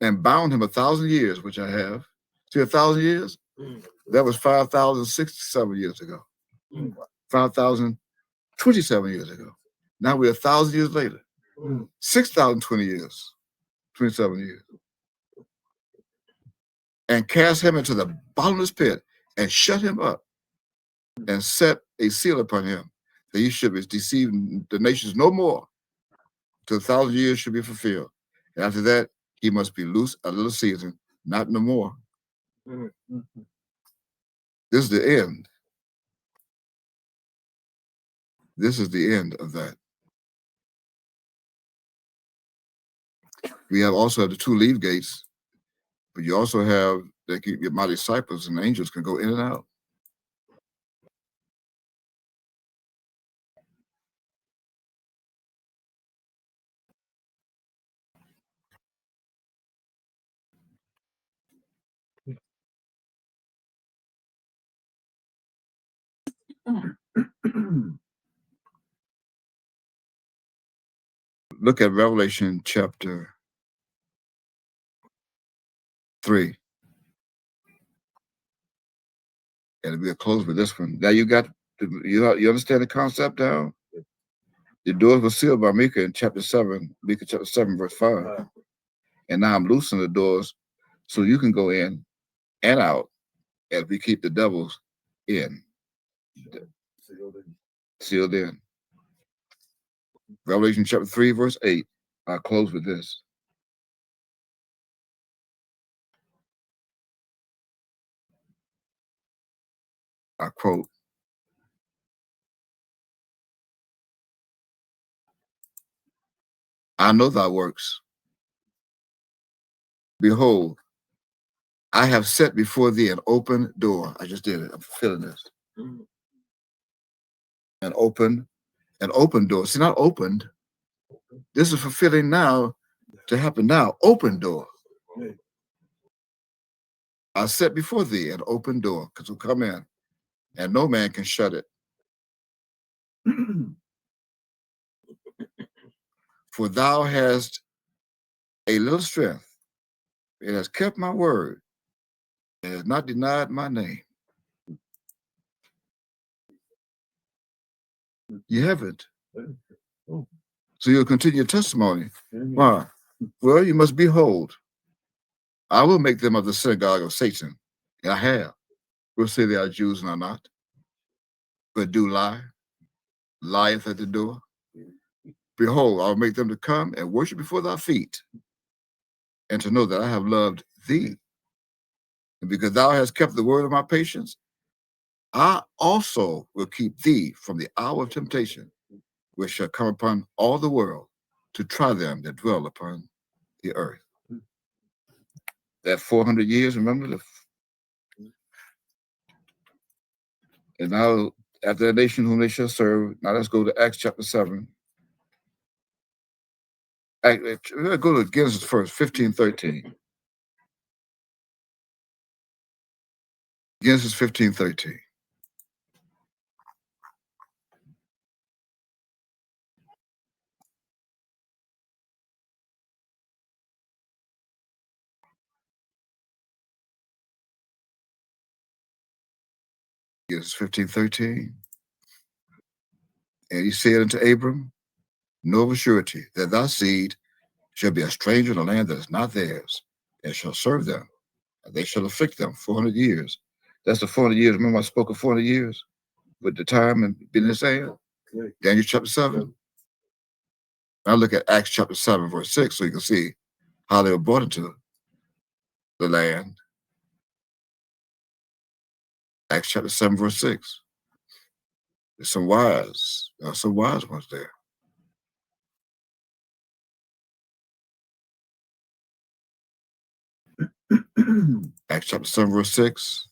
and bound him 1,000 years, which I have. See, 1,000 years? That was 5,067 years ago. 5,027 years ago. Now we're 1,000 years later. 6,020 years, 27 years, and cast him into the bottomless pit and shut him up and set a seal upon him that he should be deceiving the nations no more till 1,000 years should be fulfilled. And after that, he must be loose a little season, not no more. This is the end. This is the end of that. We have also the two leave gates, but you also have that my disciples and angels can go in and out. Look at Revelation chapter 3. And we'll close with this one. Now you understand the concept now? The doors were sealed by Micah in chapter 7, Micah chapter 7, verse 5. And now I'm loosening the doors so you can go in and out as we keep the devils in. Sealed in. Revelation chapter 3, verse 8. I'll close with this. I quote, I know thy works. Behold, I have set before thee an open door. I just did it. I'm feeling this. An open door. See, not opened. This is fulfilling now to happen now. Open door. I set before thee an open door, because will come in, and no man can shut it. For thou hast a little strength. It has kept my word. It has not denied my name. You haven't. So you'll continue your testimony. Why? Well, you must behold. I will make them of the synagogue of Satan. And I have. We'll say they are Jews and are not, but do lie. Lieth at the door. Behold, I will make them to come and worship before thy feet, and to know that I have loved thee. And because thou hast kept the word of my patience, I also will keep thee from the hour of temptation, which shall come upon all the world to try them that dwell upon the earth. That 400 years, remember? And now, after the nation whom they shall serve, now let's go to Acts chapter 7. Let's go to Genesis first, 15:13. Genesis 15:13. Genesis 15:13. And he said unto Abram, know of a surety that thy seed shall be a stranger in a land that is not theirs, and shall serve them, and they shall afflict them 400 years. That's the 400 years. Remember I spoke of 400 years with the time and being in his hand? Daniel chapter 7. Now look at Acts chapter 7, verse 6, so you can see how they were brought into the land. Acts chapter 7, verse 6. There's some wise ones there. Acts chapter 7, verse 6.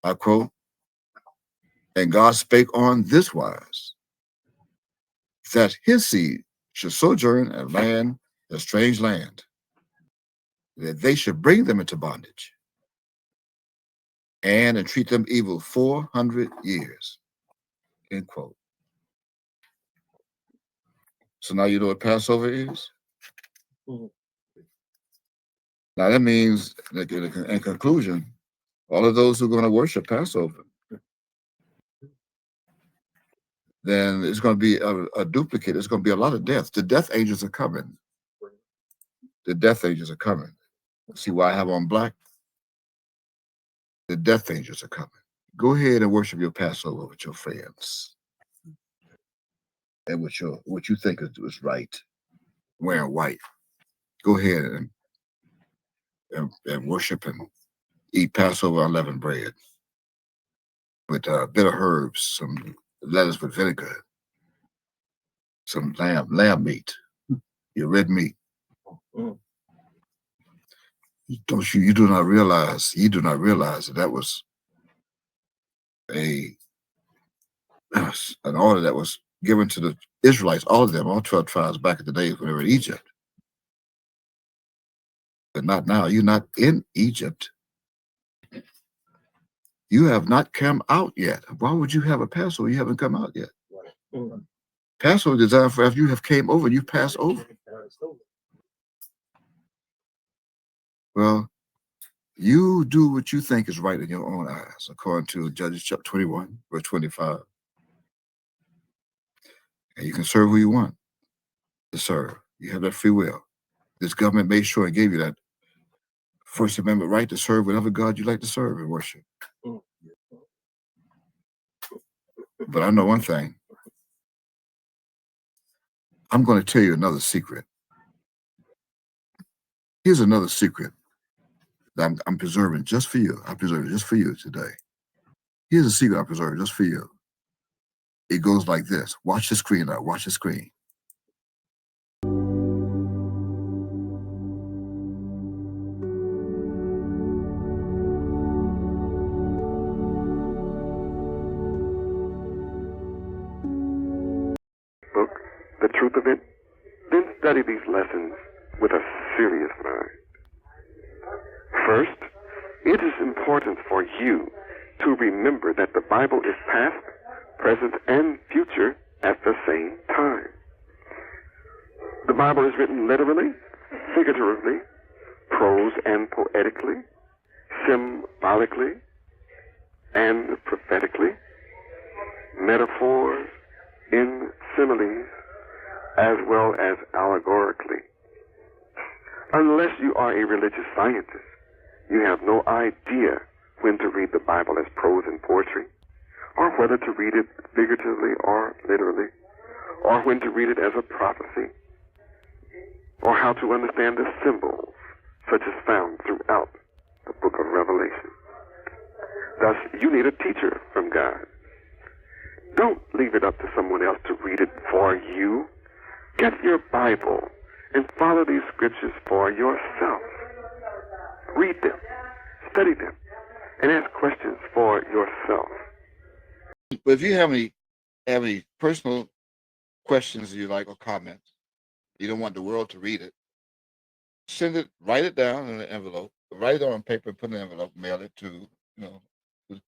I quote, and God spake on this wise, that his seed should sojourn in land, a strange land, that they should bring them into bondage, and entreat them evil 400 years. End quote. So now you know what Passover is? Now that means, in conclusion, all of those who are going to worship Passover then it's going to be a duplicate. It's going to be a lot of deaths. The death angels are coming. The death angels are coming. See why I have on black? The death angels are coming. Go ahead and worship your Passover with your friends and with your what you think is right. Wearing white. Go ahead and worship and eat Passover unleavened bread with bitter herbs, some lettuce with vinegar, some lamb meat, your red meat. You do not realize that was an order that was given to the Israelites, all of them, all 12 tribes back in the days when they were in Egypt. But not now. You're not in Egypt. You have not come out yet. Why would you have a Passover? You haven't come out yet. Passover is designed for after you have came over, you pass over. Well, you do what you think is right in your own eyes, according to Judges chapter 21, verse 25. And you can serve who you want to serve. You have that free will. This government made sure and gave you that First Amendment right to serve whatever God you like to serve and worship. But I know one thing. I'm going to tell you another secret. Here's another secret that I'm preserving just for you. I preserve it just for you today. Here's a secret I preserve just for you. It goes like this. Watch the screen now. Watch the screen. Book, the truth of it, then study these lessons with a serious mind. First, it is important for you to remember that the Bible is past, present, and future at the same time. The Bible is written literally, figuratively, prose and poetically, symbolically, and prophetically, metaphors, in similes, as well as allegorically. Unless you are a religious scientist, you have no idea when to read the Bible as prose and poetry, or whether to read it figuratively or literally, or when to read it as a prophecy, or how to understand the symbols such as found throughout the book of Revelation. Thus, you need a teacher from God. Don't leave it up to someone else to read it for you. Get your Bible and follow these scriptures for yourself. Read them, study them, and ask questions for yourself. But if you have any personal questions you like or comments, you don't want the world to read it, write it down in an envelope, write it on paper, put it in an envelope, mail it to, with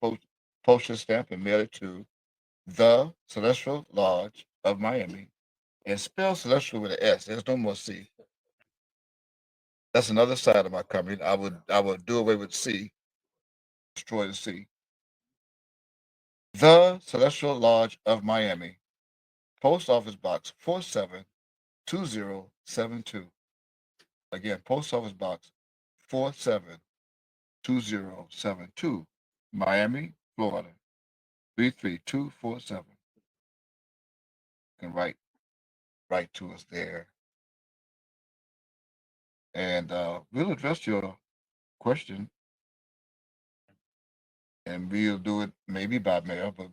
postage stamp and mail it to the Celestial Lodge of Miami. And spell celestial with an S. There's no more C. That's another side of my company. I would do away with C, destroy the C. The Celestial Lodge of Miami, Post Office Box 472072. Again, Post Office Box 472072, Miami, Florida 33247. You can write to us there, and we'll address your question, and we'll do it maybe by mail, but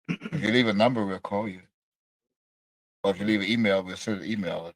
if you leave a number, we'll call you. Or if you leave an email, we'll send an email